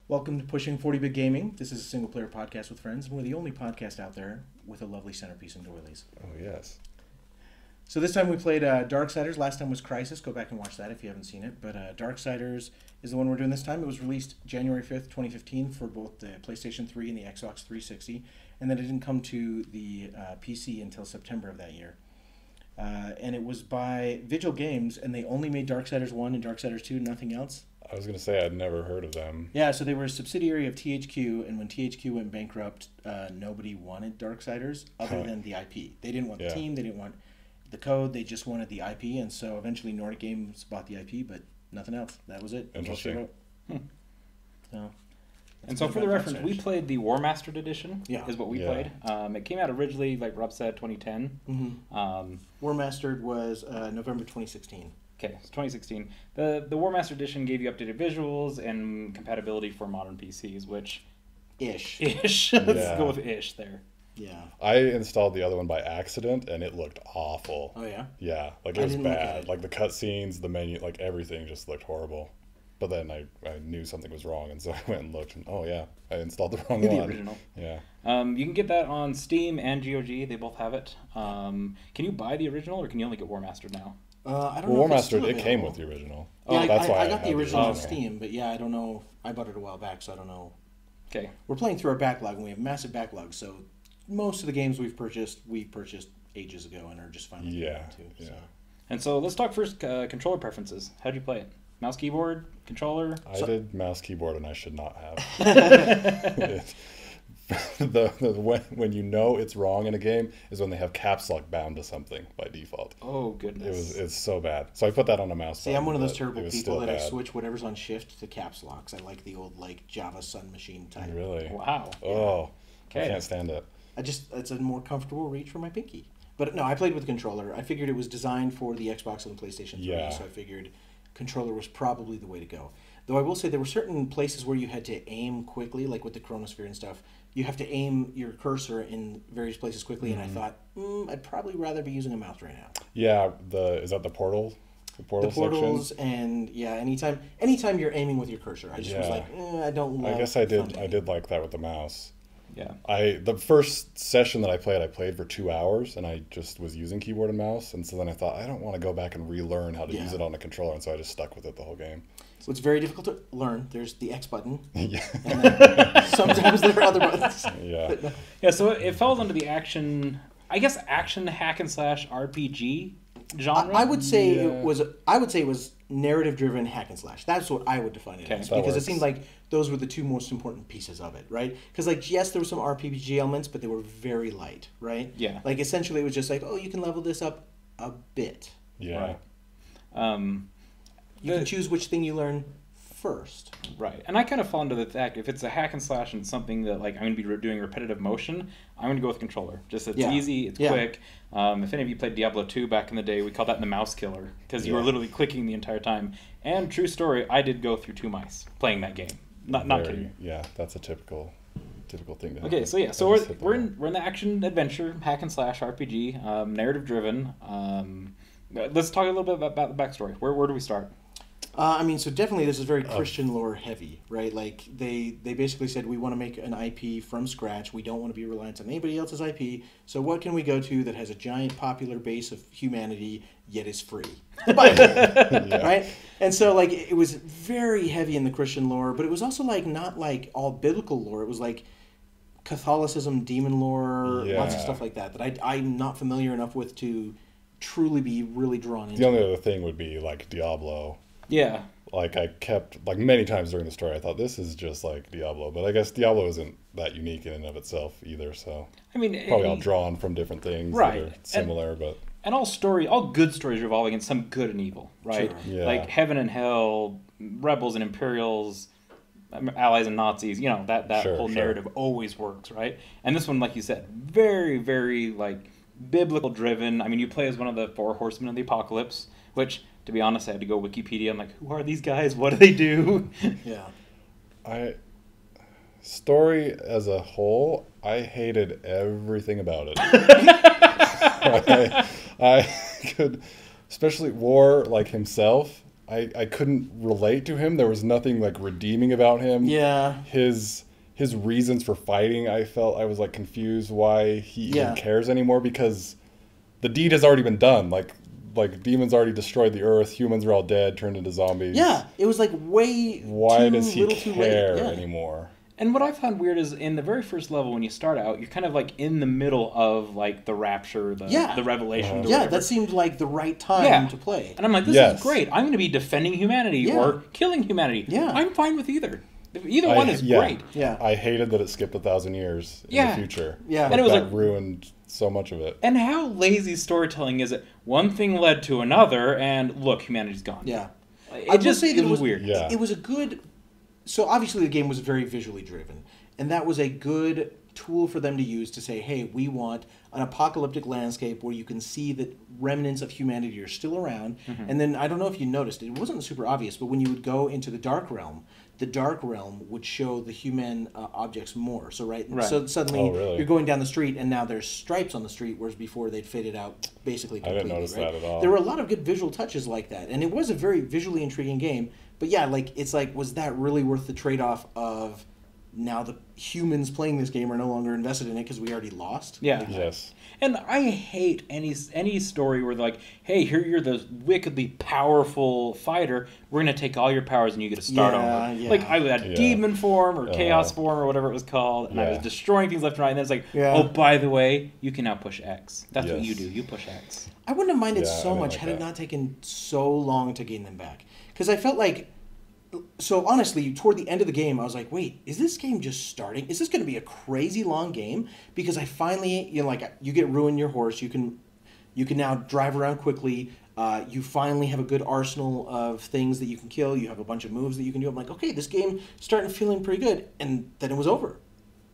Welcome to Pushing 40-Bit Gaming. This is a single-player podcast with friends, and we're the only podcast out there with a lovely centerpiece and doilies. Oh, yes. So this time we played Darksiders. Last time was Crisis. Go back and watch that if you haven't seen it. But Darksiders is the one we're doing this time. It was released January 5th, 2015 for both the PlayStation 3 and the Xbox 360. And then it didn't come to the PC until September of that year. And it was by Vigil Games, and they only made Darksiders 1 and Darksiders 2, nothing else. I was going to say I'd never heard of them. Yeah, so they were a subsidiary of THQ, and when THQ went bankrupt, nobody wanted Darksiders other than the IP. They didn't want the team, they didn't want the code, they just wanted the IP, and so eventually Nordic Games bought the IP, but nothing else. That was it. Interesting. So for the reference, we played the War Mastered Edition, is what we played. It came out originally, like Rob said, 2010. Mm-hmm. War Mastered was November 2016. Okay, so 2016. The War Mastered Edition gave you updated visuals and compatibility for modern PCs, which... Ish. Let's go with ish there. Yeah. I installed the other one by accident, and it looked awful. Oh, yeah? Yeah, like it was bad. Like the cutscenes, the menu, like everything just looked horrible. But then I knew something was wrong, and so I went and looked, and I installed the wrong one. The original. Yeah. You can get that on Steam and GOG. They both have it. Can you buy the original, or can you only get War Mastered now? I don't know. War Mastered, it came with the original. Yeah, that's why I got the original on Steam, but yeah, I don't know. I bought it a while back, so I don't know. Okay. We're playing through our backlog, and we have massive backlog, so most of the games we purchased ages ago and are just finally getting to. Yeah. So. And so let's talk first controller preferences. How'd you play it? Mouse, keyboard, controller? I did mouse, keyboard, and I should not have. When you know it's wrong in a game is when they have caps lock bound to something by default. Oh, goodness. It's so bad. So I put that on a mouse. See, I'm one of those terrible people that I switch whatever's on shift to caps locks. I like the old Java Sun Machine type. Really? Wow. Oh, okay. I can't stand it. It's a more comfortable reach for my pinky. But no, I played with a controller. I figured it was designed for the Xbox and the PlayStation 3, so I figured controller was probably the way to go. Though I will say there were certain places where you had to aim quickly, like with the Chronosphere and stuff. You have to aim your cursor in various places quickly, and I thought, I'd probably rather be using a mouse right now. Yeah, is that the portal? The portals section? And anytime you're aiming with your cursor, I just was like, I don't love I guess I did like that with the mouse. Yeah. The first session that I played for 2 hours, and I just was using keyboard and mouse, and so then I thought, I don't want to go back and relearn how to use it on a controller, and so I just stuck with it the whole game. So it's very difficult to learn. There's the X button. Yeah. And then sometimes there are other buttons. Yeah. Yeah, so it falls under the action hack and slash RPG genre. I would say it was narrative driven hack and slash. That's what I would define it as, because it seemed like those were the two most important pieces of it, right? Because yes, there were some RPG elements, but they were very light, right? Yeah. Like essentially, it was just like, you can level this up a bit. Yeah. Right. You can choose which thing you learn first. Right. And I kind of fall into the fact, if it's a hack and slash and something that I'm going to be doing repetitive motion, I'm going to go with controller. Just it's easy, it's quick. If any of you played Diablo 2 back in the day, we called that the mouse killer, because you were literally clicking the entire time. And true story, I did go through 2 mice playing that game. Not kidding. Yeah, that's a typical thing to have. Okay, so we're in the action adventure hack and slash RPG, narrative driven. Let's talk a little bit about the backstory. Where do we start? So definitely this is very Christian lore heavy, right? Like they basically said, we want to make an IP from scratch. We don't want to be reliant on anybody else's IP. So what can we go to that has a giant popular base of humanity yet is free? The Bible, right? And so it was very heavy in the Christian lore, but it was also not all biblical lore. It was Catholicism, demon lore, lots of stuff like that I'm not familiar enough with to truly be really drawn into. The only other thing would be Diablo. Yeah. I kept, many times during the story, I thought, this is just like Diablo. But I guess Diablo isn't that unique in and of itself either, so... probably all drawn from different things that are similar, but... And all good stories revolve against some good and evil, right? Sure. Yeah. Heaven and hell, rebels and Imperials, allies and Nazis, that whole narrative always works, right? And this one, like you said, very, very, biblical driven. You play as one of the 4 horsemen of the apocalypse, which... To be honest, I had to go Wikipedia. I'm like, who are these guys? What do they do? Yeah. Story as a whole, I hated everything about it. I could, especially War himself. I couldn't relate to him. There was nothing like redeeming about him. Yeah. His reasons for fighting, I felt I was like confused why he even cares anymore, because the deed has already been done. Like demons already destroyed the earth, humans are all dead, turned into zombies. Yeah, it was like why does he care anymore? And what I found weird is in the very first level when you start out, you're kind of like in the middle of like the rapture, the revelation. Yeah, that seemed like the right time to play. And I'm like, this is great. I'm going to be defending humanity or killing humanity. Yeah. I'm fine with either. Either one is great. Yeah. I hated that it skipped 1,000 years in the future. Yeah. And it was like ruined so much of it. And how lazy storytelling is it? One thing led to another, and look, humanity's gone. Yeah. It was weird. Yeah. It was a good... So obviously the game was very visually driven, and that was a good tool for them to use to say, hey, we want an apocalyptic landscape where you can see that remnants of humanity are still around. Mm-hmm. And then, I don't know if you noticed, it wasn't super obvious, but when you would go into the Dark Realm would show the human objects more. So so suddenly you're going down the street, and now there's stripes on the street, whereas before they'd faded out basically completely. I didn't notice that at all. There were a lot of good visual touches like that, and it was a very visually intriguing game. But yeah, it's like, was that really worth the trade-off of now the humans playing this game are no longer invested in it because we already lost? Yeah. Yes. And I hate any story where they're like, hey, here you're the wickedly powerful fighter. We're going to take all your powers and you get to start over. Yeah. Like, I had demon form or chaos form or whatever it was called, and I was destroying things left and right. And then it's like, oh, by the way, you can now push X. That's what you do. You push X. I wouldn't have minded so much had it not taken so long to gain them back. Because I felt like... So honestly, toward the end of the game, I was like, wait, is this game just starting? Is this going to be a crazy long game? Because I finally, you get ruin your horse. You can now drive around quickly. You finally have a good arsenal of things that you can kill. You have a bunch of moves that you can do. I'm like, okay, this game starting feeling pretty good. And then it was over.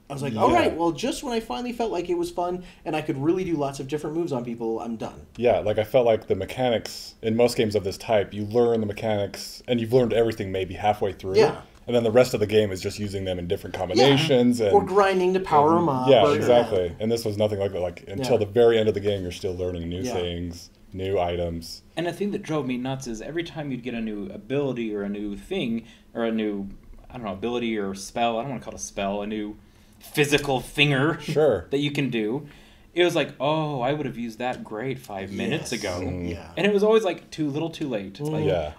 I was like, all right, well, just when I finally felt like it was fun and I could really do lots of different moves on people, I'm done. Yeah, like I felt like the mechanics, in most games of this type, you learn the mechanics and you've learned everything maybe halfway through. Yeah. And then the rest of the game is just using them in different combinations. Yeah. Or grinding to power them up. Yeah, exactly. Yeah. And this was nothing like that. Like, until the very end of the game, you're still learning new things, new items. And the thing that drove me nuts is every time you'd get a new ability or a new thing, or a new, ability or spell, I don't want to call it a spell, a new... physical thinger that you can do. It was like, oh, I would have used that great 5 minutes ago. And it was always like too little too late. It's like,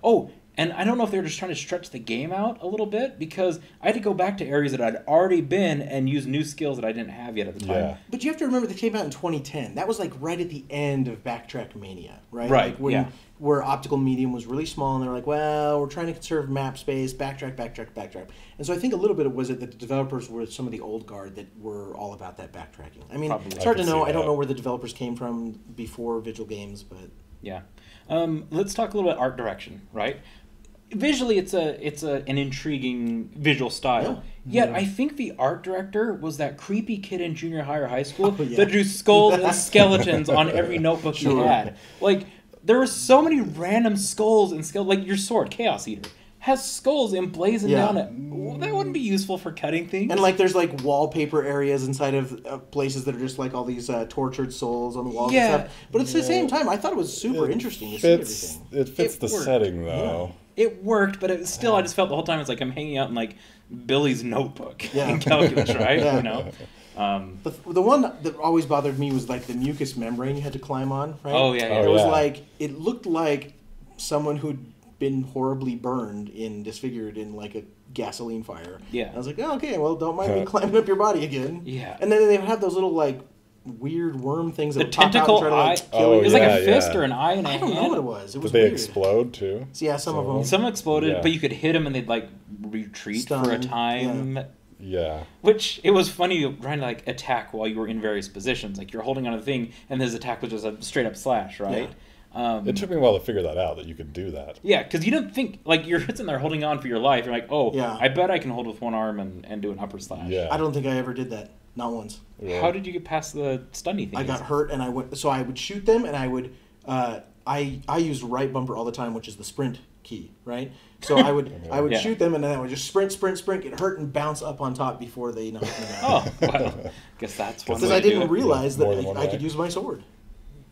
and I don't know if they were just trying to stretch the game out a little bit, because I had to go back to areas that I'd already been and use new skills that I didn't have yet at the time. Yeah. But you have to remember they came out in 2010. That was like right at the end of Backtrack Mania, right? Right, like where optical medium was really small, and they're like, well, we're trying to conserve map space, backtrack. And so I think a little bit of it was that the developers were some of the old guard that were all about that backtracking. I mean, it's hard to know. I don't know where the developers came from before Vigil Games, but... Yeah. Let's talk a little bit art direction, right? Visually, it's an intriguing visual style. Yeah. Yet, I think the art director was that creepy kid in junior high or high school that drew skulls and skeletons on every notebook he had. Like, there were so many random skulls and skeletons. Like, your sword, Chaos Eater, has skulls emblazoned down it. Well, that wouldn't be useful for cutting things. And, like, there's, like, wallpaper areas inside of places that are just, like, all these tortured souls on the walls and stuff. But at the same time, I thought it was super interesting to see everything. It fits the setting, though. Yeah. It worked, but it was still, I just felt the whole time it's like I'm hanging out in, like, Billy's notebook in calculus, right? You know? The one that always bothered me was, like, the mucus membrane you had to climb on, right? Oh, yeah. It was like, it looked like someone who'd been horribly burned and disfigured in, like, a gasoline fire. Yeah. And I was like, oh, okay, well, don't mind me climbing up your body again. Yeah. And then they have those little, like, weird worm things that the tentacle pop out and try to, like, kill you. you. It was like a fist or an eye and a hand. I don't know what it was. It was Did they weird. Explode, too? So, yeah, some of them. Some exploded, but you could hit them and they'd, like, retreat for a time. Yeah. Which, it was funny trying to, like, attack while you were in various positions. Like, you're holding on to the thing, and his attack was just a straight-up slash, right? Yeah. It took me a while to figure that out, that you could do that. Yeah, because you don't think, like, you're sitting there holding on for your life. You're like, I bet I can hold with one arm and do an upper slash. Yeah. I don't think I ever did that. Not once. Yeah. How did you get past the stunny thing? I got hurt, and I would shoot them, and I would, I used right bumper all the time, which is the sprint key, right? So I would shoot them, and then I would just sprint, get hurt, and bounce up on top before they knocked me down. Oh, well, guess that's one. Because I didn't realize that I could use my sword.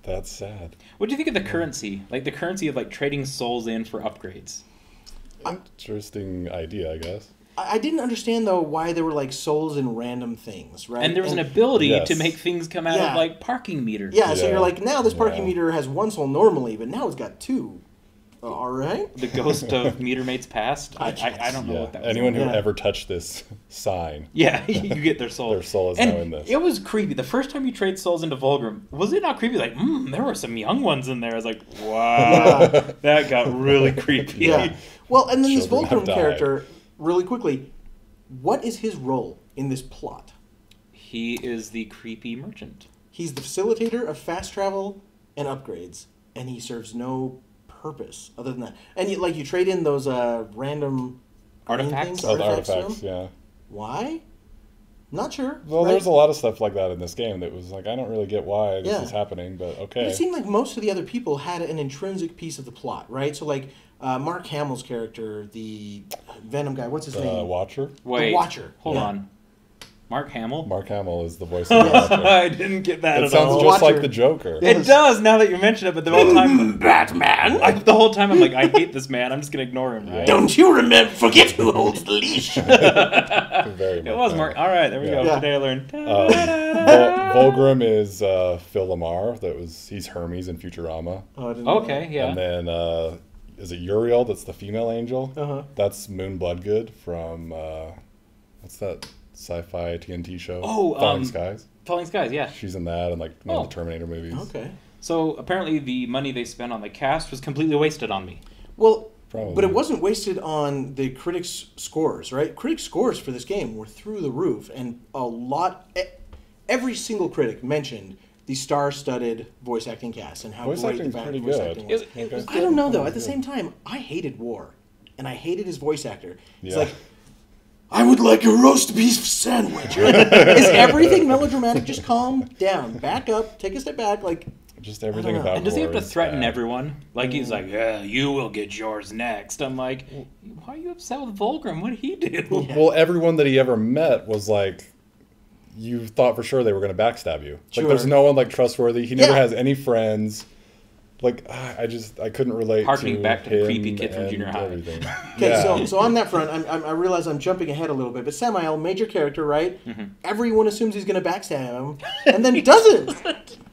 That's sad. What do you think of the currency? Like the currency of like trading souls in for upgrades? Interesting idea, I guess. I didn't understand, though, why there were, like, souls in random things, right? And there was an ability to make things come out of, like, parking meters. Yeah, so you're like, now this parking meter has 1 soul normally, but now it's got 2. All right. The ghost of Meter Mates Past. I don't know what that was. Anyone who ever touched this sign. Yeah, you get their soul. Their soul is now in this. It was creepy. The first time you trade souls into Vulgrim, was it not creepy? Like, there were some young ones in there. I was like, wow, that got really creepy. Yeah. Well, and then this Vulgrim character, really quickly, what is his role in this plot? He is the creepy merchant. He's the facilitator of fast travel and upgrades, and he serves no purpose other than that. And you trade in those random artifacts. Things, artifacts, yeah. Why? Not sure. Well, there's a lot of stuff like that in this game that was like, I don't really get why this is happening, but okay. But it seemed like most of the other people had an intrinsic piece of the plot, right? So like Mark Hamill's character, the Venom guy, what's his name? Watcher? Wait, the Watcher. Hold on. Mark Hamill? Mark Hamill is the voice of the Watcher. I didn't get that at all. It sounds just like the Joker. It does, now that you mention it, but the whole time... Batman! The whole time I'm like, I hate this man, I'm just going to ignore him, right? Don't you forget who holds the leash? It was Mark. All right, there we go. Today I learned. Vulgrim is Phil Lamar. He's Hermes in Futurama. Oh, I didn't know okay, that. Yeah. And then, is it Uriel that's the female angel? Uh-huh. That's Moon Bloodgood from, what's that sci-fi TNT show? Oh, Falling Skies. Falling Skies, yeah. She's in that and like one of the Terminator movies. Okay. So apparently the money they spent on the cast was completely wasted on me. Well, Probably. But it wasn't wasted on the critics' scores, right? Critics' scores for this game were through the roof, and every single critic mentioned the star-studded voice acting cast and how voice great the voice acting was. I don't know, though. At the same time, I hated War, and I hated his voice actor. He's like, I would like a roast beef sandwich. Like, is everything melodramatic? Just calm down. Back up. Take a step back. Like, just everything about And does he have to threaten bad. everyone? Like, he's like, yeah, you will get yours next. I'm like, why are you upset with Vulgrim? What did he do? Yeah. Well, everyone that he ever met was like, you thought for sure they were going to backstab you. Sure. Like, there's no one like trustworthy. He never has any friends. Like, I couldn't relate Harkening back to the creepy kid from junior high. Okay, so on that front, I realize I'm jumping ahead a little bit, but Samael, major character, right? Mm-hmm. Everyone assumes he's going to backstab him, and then doesn't.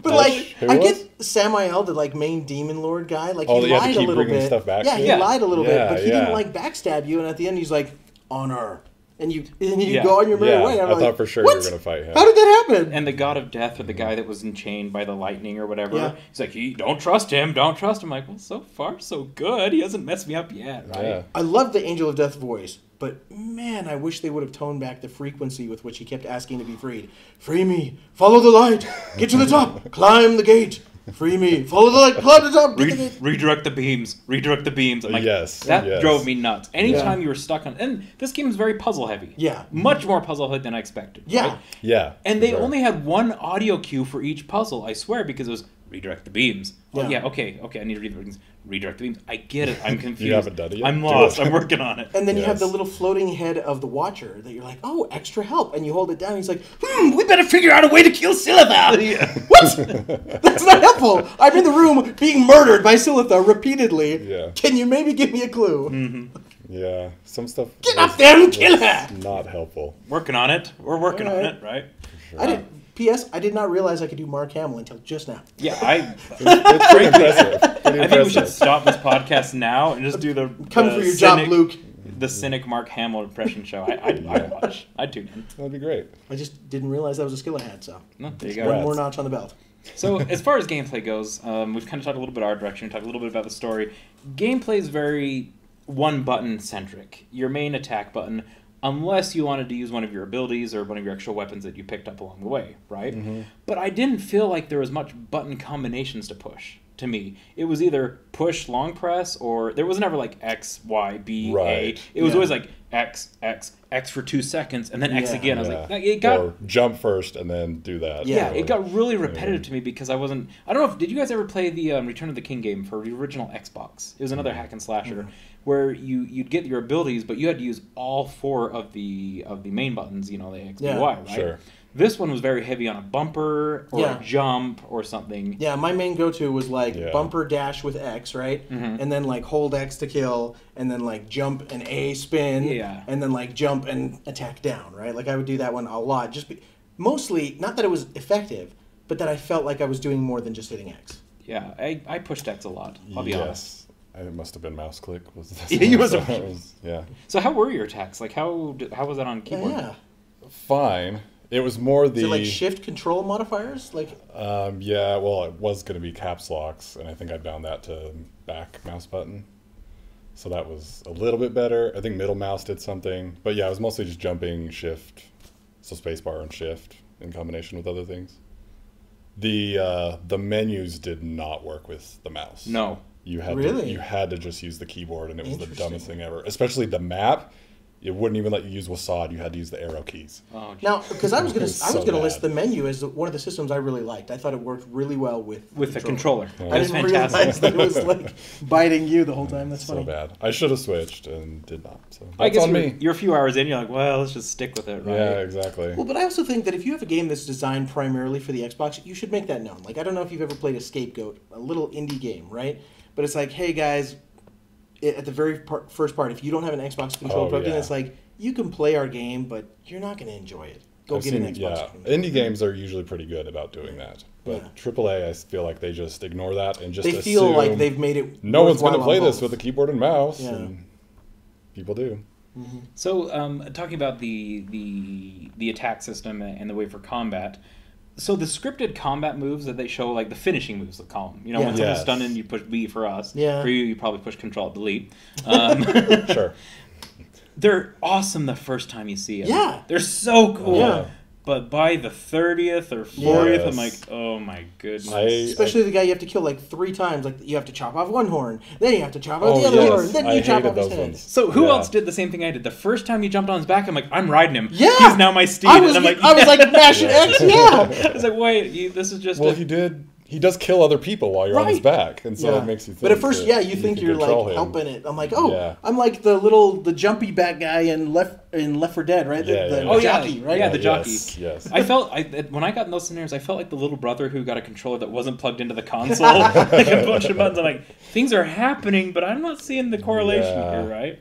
But I get Samael, the like main demon lord guy. Like he lied a little bit. Stuff back he lied a little bit, but he didn't like backstab you. And at the end, he's like, honor. And you go on your merry way. I thought for sure you were going to fight him. How did that happen? And the god of death, or the guy that was enchained by the lightning or whatever, he's like, don't trust him, don't trust him. I'm like, well, so far so good. He hasn't messed me up yet, right? Yeah. I love the Angel of Death voice, but man, I wish they would have toned back the frequency with which he kept asking to be freed. Free me, follow the light, get to the top, climb the gate. Free me, follow the light, climb the top, get the gate. Redirect the beams. I'm like, yes. That drove me nuts. Anytime you were stuck on... And this game is very puzzle heavy. Yeah. Much more puzzle heavy than I expected. Yeah. Right? Yeah. And they only had one audio cue for each puzzle, I swear, because it was redirect the beams. Yeah. Okay, I need to redirect the beams. I get it. I'm confused. You haven't done it yet? I'm lost. I'm working on it. And then you have the little floating head of the Watcher that you're like, oh, extra help. And you hold it down. And he's like, we better figure out a way to kill Silitha. What? That's not helpful. I'm in the room being murdered by Silitha repeatedly. Yeah. Can you maybe give me a clue? Mm-hmm. Yeah. Some stuff. Get up there and kill her. Not helpful. Working on it. We're working on it, right? Sure. P.S. I did not realize I could do Mark Hamill until just now. Yeah, it's pretty impressive. I think we should stop this podcast now and just do the Come for your job, Luke. The Cynic Mark Hamill impression show. I'd watch. I'd tune in. That'd be great. I just didn't realize that was a skill I had, so. No, there you go. One more notch on the belt. So, as far as gameplay goes, we've kind of talked a little bit about art direction, talked a little bit about the story. Gameplay is very one-button centric. Your main attack button, unless you wanted to use one of your abilities or one of your extra weapons that you picked up along the way, right? Mm-hmm. But I didn't feel like there was much button combinations to push, to me. It was either push, long press, or there was never like X, Y, B, A. It was always like X, X, X for 2 seconds, and then X again. I was like, it got... Or jump first and then do that. Yeah, it got really repetitive to me because I wasn't... I don't know if... Did you guys ever play the Return of the King game for the original Xbox? It was another hack and slasher where you'd get your abilities, but you had to use all 4 of the main buttons, the X, B, Y, right? Sure. This one was very heavy on a bumper or a jump or something. Yeah, my main go-to was like bumper dash with X, right? Mm-hmm. And then like hold X to kill, and then like jump and A spin, and then like jump and attack down, right? Like I would do that one a lot. Mostly, not that it was effective, but that I felt like I was doing more than just hitting X. Yeah, I pushed X a lot, I'll be honest. It must have been mouse click. You must have. So how were your attacks? Like how was that on keyboard? Yeah. Fine. It was more the... Is it like shift control modifiers? Like. Yeah, well, it was going to be caps locks, and I think I bound that to back mouse button. So that was a little bit better. I think middle mouse did something. But yeah, it was mostly just jumping, shift, so spacebar and shift in combination with other things. The menus did not work with the mouse. No. You had to just use the keyboard, and it was the dumbest thing ever. Especially the map, it wouldn't even let you use WASD. You had to use the arrow keys. Oh, now, because I was gonna list the menu as one of the systems I really liked. I thought it worked really well with the controller. Yeah. I didn't realize that it was like biting you the whole time. That's funny. So bad. I should have switched and did not. So I guess on me. You're a few hours in. You're like, well, let's just stick with it, right? Yeah, exactly. Well, but I also think that if you have a game that's designed primarily for the Xbox, you should make that known. Like, I don't know if you've ever played a Scapegoat, a little indie game, right? But it's like, hey guys, at the very first part, if you don't have an Xbox controller plugged in, it's like, you can play our game, but you're not going to enjoy it. Go get an Xbox. Yeah, indie games are usually pretty good about doing that. But AAA, I feel like they just ignore that and just they feel like they've made it. No one's going to play this with a keyboard and mouse, and people do. Mm-hmm. So, talking about the attack system and the way for combat. So the scripted combat moves that they show, like the finishing moves, let's call them. You know, when someone's stunning, you push B for us. Yeah. For you, you probably push Control Delete. Sure. They're awesome the first time you see them. Yeah. They're so cool. Yeah. But by the 30th or 40th, I'm like, oh my goodness. Especially the guy you have to kill like 3 times. Like you have to chop off one horn, then you have to chop off the other horn, then you chop off his head. So who else did the same thing I did? The first time you jumped on his back, I'm like, I'm riding him. Yeah. He's now my steed. I was like mashing X. Yeah. I was like, wait, this is just. Well, he does kill other people while you're on his back, and so it makes you think. But at first, you think you're like helping it. I'm like, I'm like the jumpy back guy in Left 4 Dead, right? The jockey, right? Yeah, the jockey. Yes. I felt when I got in those scenarios, I felt like the little brother who got a controller that wasn't plugged into the console, like a bunch of buttons. I'm like, things are happening, but I'm not seeing the correlation here, right?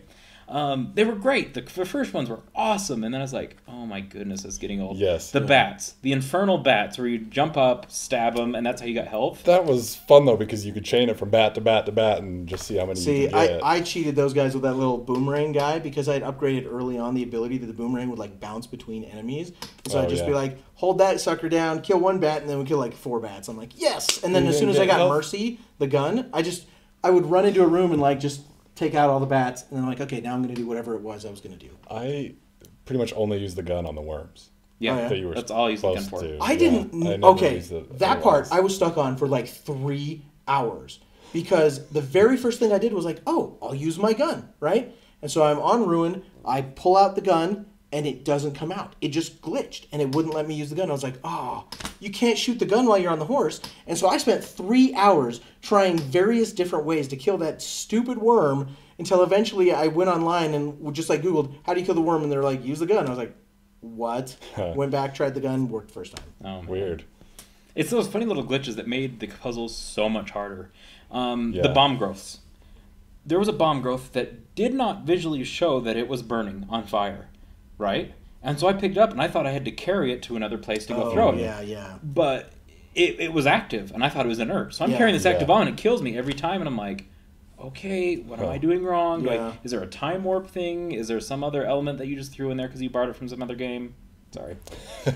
They were great. The first ones were awesome, and then I was like, "Oh my goodness, it's getting old." Yes, the bats, the infernal bats, where you jump up, stab them, and that's how you got health. That was fun though because you could chain it from bat to bat to bat and just see how many. You can get. I cheated those guys with that little boomerang guy because I had upgraded early on the ability that the boomerang would like bounce between enemies. So I'd just be like, hold that sucker down, kill 1 bat, and then we kill like 4 bats. I'm like, yes. And then as soon as I got Mercy, the gun, I would run into a room and like just take out all the bats, and then I'm like, okay, now I'm going to do whatever it was I was going to do. I pretty much only use the gun on the worms. Yeah, that's all I use the gun for. I didn't. Okay, that part I was stuck on for like 3 hours because the very first thing I did was like, oh, I'll use my gun, right? And so I'm on Ruin, I pull out the gun, and it doesn't come out. It just glitched, and it wouldn't let me use the gun. I was like, you can't shoot the gun while you're on the horse. And so I spent 3 hours trying various different ways to kill that stupid worm until eventually I went online and just like Googled, how do you kill the worm? And they're like, use the gun. I was like, what? Went back, tried the gun, worked first time. Oh, weird. It's those funny little glitches that made the puzzles so much harder. The bomb growths. There was a bomb growth that did not visually show that it was burning on fire. Right? And so I picked it up, and I thought I had to carry it to another place to go throw it. Yeah. But it was active, and I thought it was inert. So I'm carrying this active bomb, and it kills me every time, and I'm like, okay, what am I doing wrong? Is there a time warp thing? Is there some other element that you just threw in there because you borrowed it from some other game? Sorry.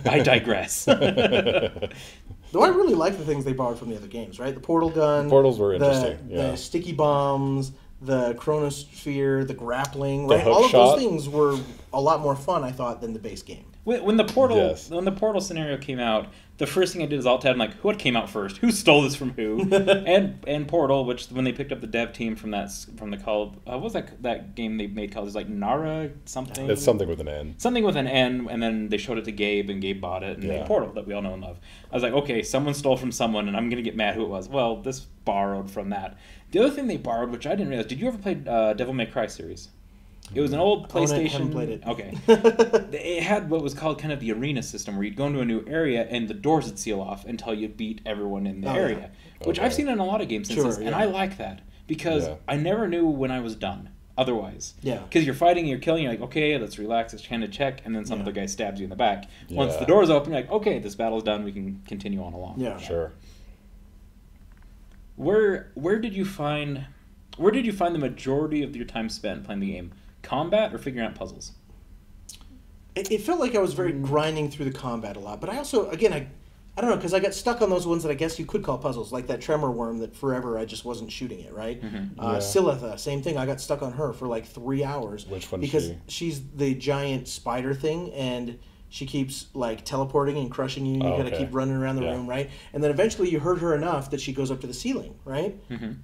I digress. Though I really like the things they borrowed from the other games, right? The portal gun. The portals were interesting. The sticky bombs. The chronosphere, the grappling, right? All of those things were a lot more fun, I thought, than the base game. When the portal scenario came out, the first thing I did is Alt-Tab, like, what came out first? Who stole this from who? and Portal, which when they picked up the dev team from the call, what was that game they made called? It was like Nara something. It's something with an N. Something with an N, and then they showed it to Gabe, and Gabe bought it, and made Portal that we all know and love. I was like, okay, someone stole from someone, and I'm gonna get mad who it was. Well, this borrowed from that. The other thing they borrowed, which I didn't realize, did you ever play Devil May Cry series? It was an old PlayStation. I haven't played it. Okay. It had what was called kind of the arena system, where you'd go into a new area and the doors would seal off until you beat everyone in the area, which I've seen in a lot of games since this, and I like that because I never knew when I was done. Otherwise, because you're fighting, you're killing, you're like, okay, let's relax, let's kind of check, and then some other guy stabs you in the back. Once the door's open, you're like, okay, this battle's done, we can continue on along. Yeah, sure. Where did you find the majority of your time spent playing the game? Combat or figuring out puzzles? It felt like I was very grinding through the combat a lot, but I also, again, I don't know, because I got stuck on those ones that I guess you could call puzzles, like that tremor worm that forever I just wasn't shooting it, right? Silitha, same thing. I got stuck on her for like 3 hours. Which one? Because she's the giant spider thing, and she keeps like teleporting and crushing you. You got to keep running around the room, right? And then eventually you hurt her enough that she goes up to the ceiling, right?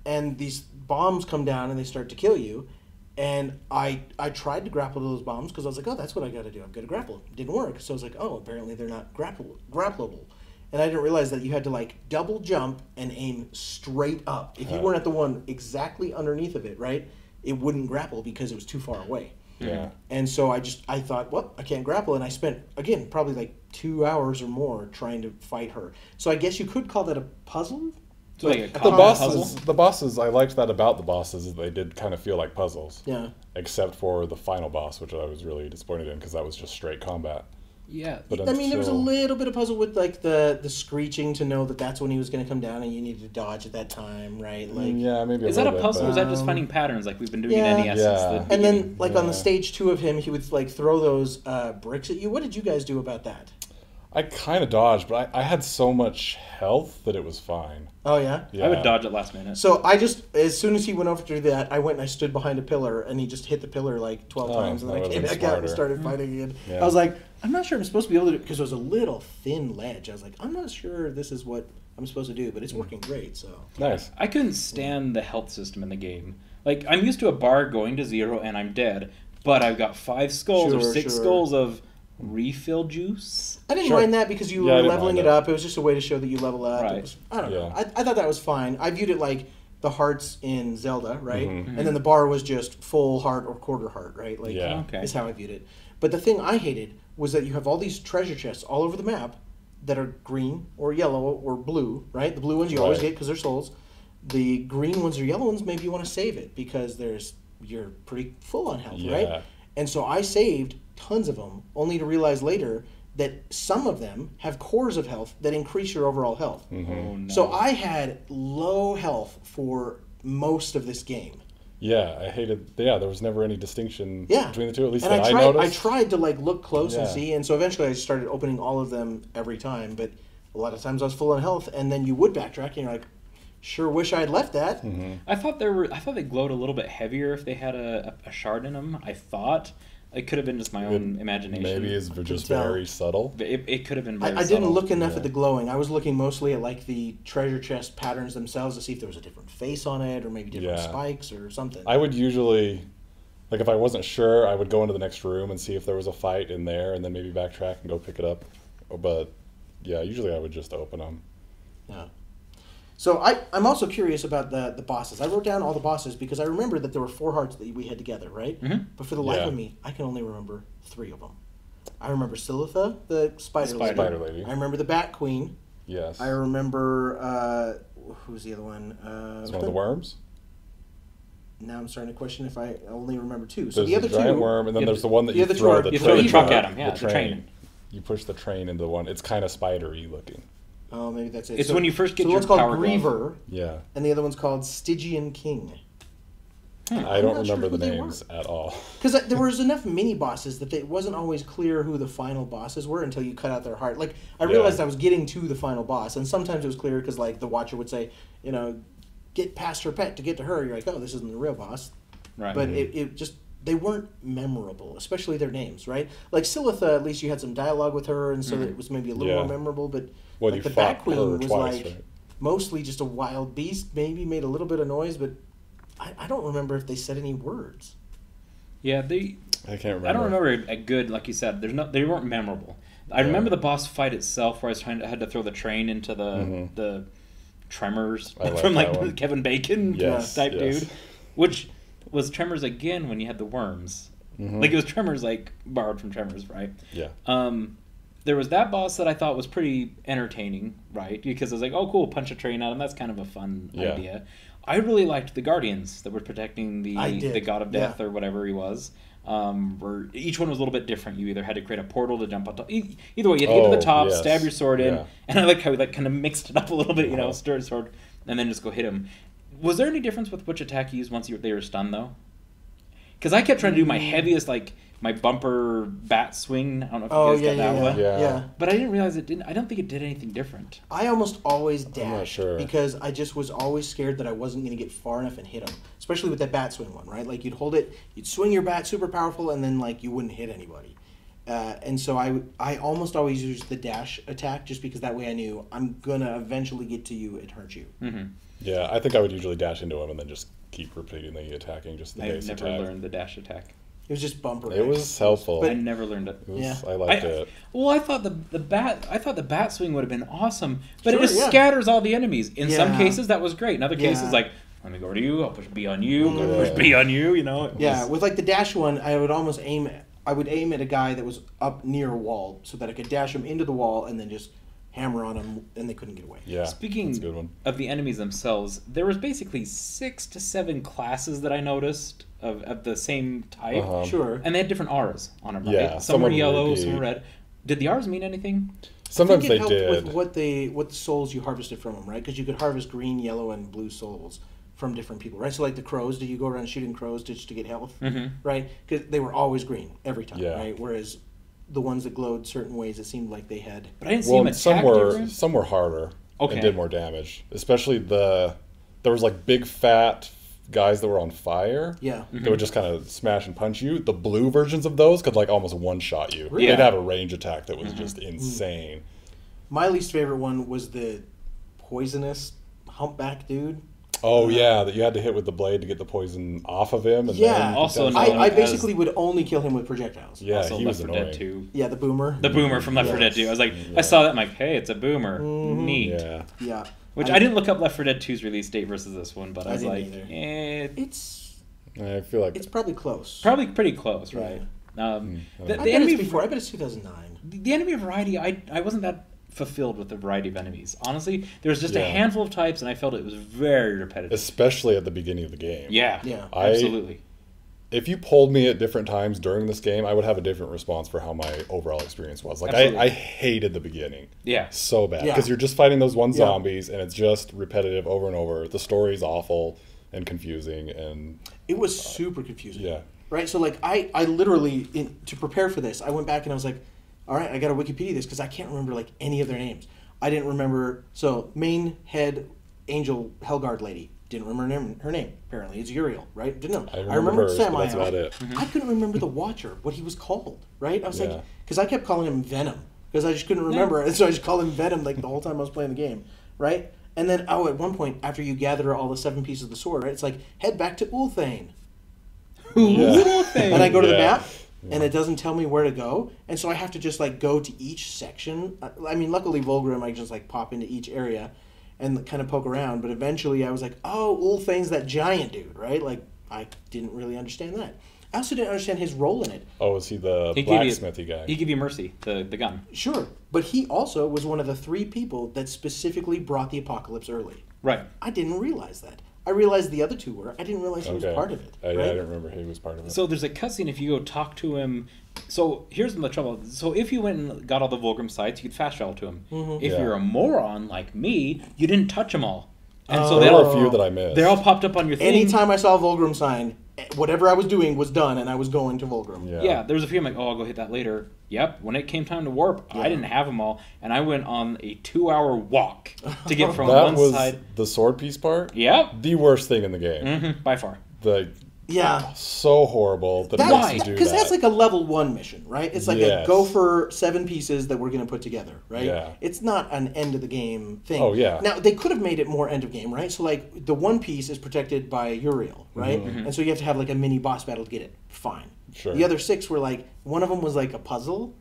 And these bombs come down and they start to kill you. And I tried to grapple to those bombs because I was like, oh, that's what I got to do. I'm going to grapple. It didn't work. So I was like, oh, apparently they're not grappleable. And I didn't realize that you had to like double jump and aim straight up. If you weren't at the one exactly underneath of it, right, it wouldn't grapple because it was too far away. Yeah. And so I thought, well, I can't grapple. And I spent, again, probably like 2 hours or more trying to fight her. So I guess you could call that a puzzle. So like the bosses, I liked that about the bosses, is they did kind of feel like puzzles. Yeah. Except for the final boss, which I was really disappointed in because that was just straight combat. Yeah. But I mean, there was a little bit of puzzle with like the screeching to know that that's when he was going to come down and you needed to dodge at that time, right? Like, yeah, maybe. Is that a puzzle or is that just finding patterns like we've been doing in NES? And then like on the stage 2 of him, he would like throw those bricks at you. What did you guys do about that? I kind of dodged, but I had so much health that it was fine. Oh, yeah? I would dodge at last minute. So I just, as soon as he went over to do that, I went and I stood behind a pillar, and he just hit the pillar like 12 times, and then I came back out and started fighting again. Yeah. I was like, I'm not sure I'm supposed to be able to do it, because it was a little thin ledge. I was like, I'm not sure this is what I'm supposed to do, but it's working great, so. Nice. I couldn't stand the health system in the game. Like, I'm used to a bar going to 0 and I'm dead, but I've got 5 skulls or 6 skulls of refill juice. I didn't mind that because you were leveling it up. It was just a way to show that you level up. Right. I don't know. I thought that was fine. I viewed it like the hearts in Zelda, right? And then the bar was just full heart or quarter heart, right? Like, is how I viewed it. But the thing I hated was that you have all these treasure chests all over the map that are green or yellow or blue, right? The blue ones you always get because they're souls. The green ones or yellow ones, maybe you want to save it because you're pretty full on health, right? And so I saved tons of them, only to realize later that some of them have cores of health that increase your overall health. Oh, no. So I had low health for most of this game. Yeah, I hated. Yeah, there was never any distinction between the two. At least that I noticed. I tried to like look close and see, and so eventually I started opening all of them every time. But a lot of times I was full on health, and then you would backtrack, and you're like, sure wish I had left that. I thought they glowed a little bit heavier if they had a shard in them. I thought. It could have been just my own imagination. Maybe it's just very subtle. It could have been very subtle. I didn't look enough at the glowing. I was looking mostly at like the treasure chest patterns themselves to see if there was a different face on it or maybe different spikes or something. I would usually, like if I wasn't sure, I would go into the next room and see if there was a fight in there and then maybe backtrack and go pick it up. But yeah, usually I would just open them. Yeah. So I'm also curious about the bosses. I wrote down all the bosses because I remember that there were 4 hearts that we had together, right? But for the life of me, I can only remember 3 of them. I remember Silitha, the spider lady. I remember the Bat Queen. Yes. I remember, who's the other one? It's one of the worms? Now I'm starting to question if I only remember 2. So there's the other giant worm, and then there's the one that you throw the truck at him. Yeah, the train. You push the train into the one. It's kind of spidery looking. Oh, maybe that's it. It's when you first get your power glove. The one's called Griever. Yeah. And the other one's called Stygian King. I don't remember the names at all. Because there was enough mini bosses that it wasn't always clear who the final bosses were until you cut out their heart. Like I realized I was getting to the final boss, and sometimes it was clear because like the Watcher would say, you know, get past her pet to get to her. You're like, oh, this isn't the real boss. Right. But it just they weren't memorable, especially their names, right? Like Silitha, at least you had some dialogue with her, and so that it was maybe a little more memorable. But like the Bat Queen was like mostly just a wild beast. Maybe made a little bit of noise, but I don't remember if they said any words. Yeah, I can't remember. I don't remember a good, like you said. They weren't memorable. I remember the boss fight itself, where I had to throw the train into the tremors from like Kevin Bacon type dude, which was Tremors again when you had the worms. Mm-hmm. Like, it was Tremors, like, borrowed from Tremors, right? Yeah. There was that boss that I thought was pretty entertaining, right? Because I was like, oh, cool, punch a train at him. That's kind of a fun idea. I really liked the Guardians that were protecting the God of Death or whatever he was. Where each one was a little bit different. You either had to create a portal to jump on top. Either way, you had to get to the top, stab your sword in, and I like how we like kind of mixed it up a little bit. You know, stir the sword, and then just go hit him. Was there any difference with which attack you used once they were stunned, though? Because I kept trying to do my heaviest, like my bumper bat swing. I don't know if you guys got that one. Yeah. But I didn't realize it didn't. I don't think it did anything different. I almost always dashed I'm not sure. because I just was always scared that I wasn't going to get far enough and hit him. Especially with that bat swing one, right? Like you'd hold it, you'd swing your bat super powerful, and then like you wouldn't hit anybody. And so I almost always used the dash attack just because that way I knew I'm gonna eventually get to you and hurt you. Mm-hmm. Yeah, I think I would usually dash into him and then just keep repeatedly attacking just the base attack. I never learned the dash attack. It was just bumper. It was helpful. But I never learned it. I liked it. Well, I thought the bat swing would have been awesome, but it just scatters all the enemies. In some cases, that was great. In other cases, like, let me go over to you. I'll push B on you. Push B on you. You know. With like the dash one, I would almost aim at a guy that was up near a wall so that I could dash him into the wall and then just hammer on them and they couldn't get away. Yeah. Speaking of the enemies themselves, there was basically 6 to 7 classes that I noticed of the same type. Sure. And they had different auras on them, right? Yeah, some were yellow, some were red. Did the auras mean anything? Sometimes they helped did. with what souls you harvested from them, right? Because you could harvest green, yellow, and blue souls from different people, right? So like the crows, do you go around shooting crows just to get health, right? Because they were always green every time, right? Whereas the ones that glowed certain ways, it seemed like they had. But I didn't see them attack some were harder and did more damage. Especially there was like big fat guys that were on fire. Yeah. They would just kind of smash and punch you. The blue versions of those could like almost one shot you. Really? They'd have a range attack that was just insane. My least favorite one was the poisonous humpback dude. Oh yeah, that you had to hit with the blade to get the poison off of him. And then also I basically would only kill him with projectiles. Yeah, also he was Left 4 annoying. Dead 2. Yeah, the boomer. The boomer from Left 4 Dead 2. I was like, I saw that, I'm like, hey, it's a boomer. Neat. Yeah. Which I didn't look up Left 4 Dead 2's release date versus this one, but I was like, I feel like it's probably close. Probably pretty close, right? The enemy before. I bet it's 2009. The enemy variety, I wasn't that fulfilled with the variety of enemies. Honestly, there was just a handful of types, and I felt it was very repetitive. Especially at the beginning of the game. Yeah, absolutely. If you pulled me at different times during this game, I would have a different response for how my overall experience was. Like, I hated the beginning. Yeah. So bad. Because you're just fighting those zombies, and it's just repetitive over and over. The story's awful and confusing, and... It was super confusing. Yeah. Right? So, like, I literally, to prepare for this, I went back and I was like, all right, I got to Wikipedia this because I can't remember, like, any of their names. I didn't remember... So, main head angel Hellguard lady. Didn't remember her name. Apparently, it's Uriel, right? Didn't know. I remember Sam. that's about it. I couldn't remember the Watcher, what he was called, right? I was like, because I kept calling him Venom because I just couldn't remember, and so I just called him Venom like the whole time I was playing the game, right? And then at one point after you gather all the 7 pieces of the sword, right? It's like head back to Ulthane. Ulthane. And I go to the map. And it doesn't tell me where to go, and so I have to just like go to each section. I mean, luckily Volgrim, I just like pop into each area and kind of poke around. But eventually, I was like, "Oh, Ulthane's that giant dude, right?" Like I didn't really understand that. I also didn't understand his role in it. Oh, is he the blacksmithy guy? He gave you Mercy, the gun. Sure, but he also was one of the 3 people that specifically brought the apocalypse early. Right. I didn't realize that. I realized the other 2 were. I didn't realize he was part of it. I didn't remember he was part of it. So there's a cutscene if you go talk to him. So here's the trouble. So if you went and got all the Volgrim sites, you could fast travel to him. If you're a moron like me, you didn't touch them all. And so there were a few that I missed. They all popped up on your thing. Anytime I saw a Volgrim sign, whatever I was doing was done, and I was going to Volgrim. Yeah, there was a few I'm like, oh, I'll go hit that later. Yep, when it came time to warp, I didn't have them all, and I went on a 2-hour walk to get from one side. That was the sword piece part? Yep. The worst thing in the game. By far. So horrible. Because that's like a level 1 mission, right? It's like a go for 7 pieces that we're going to put together, right? Yeah. It's not an end of the game thing. Oh, yeah. Now, they could have made it more end of game, right? So, like, the one piece is protected by Uriel, right? And so you have to have, like, a mini boss battle to get it. Fine. Sure. The other 6 were, like, one of them was, like, a puzzle.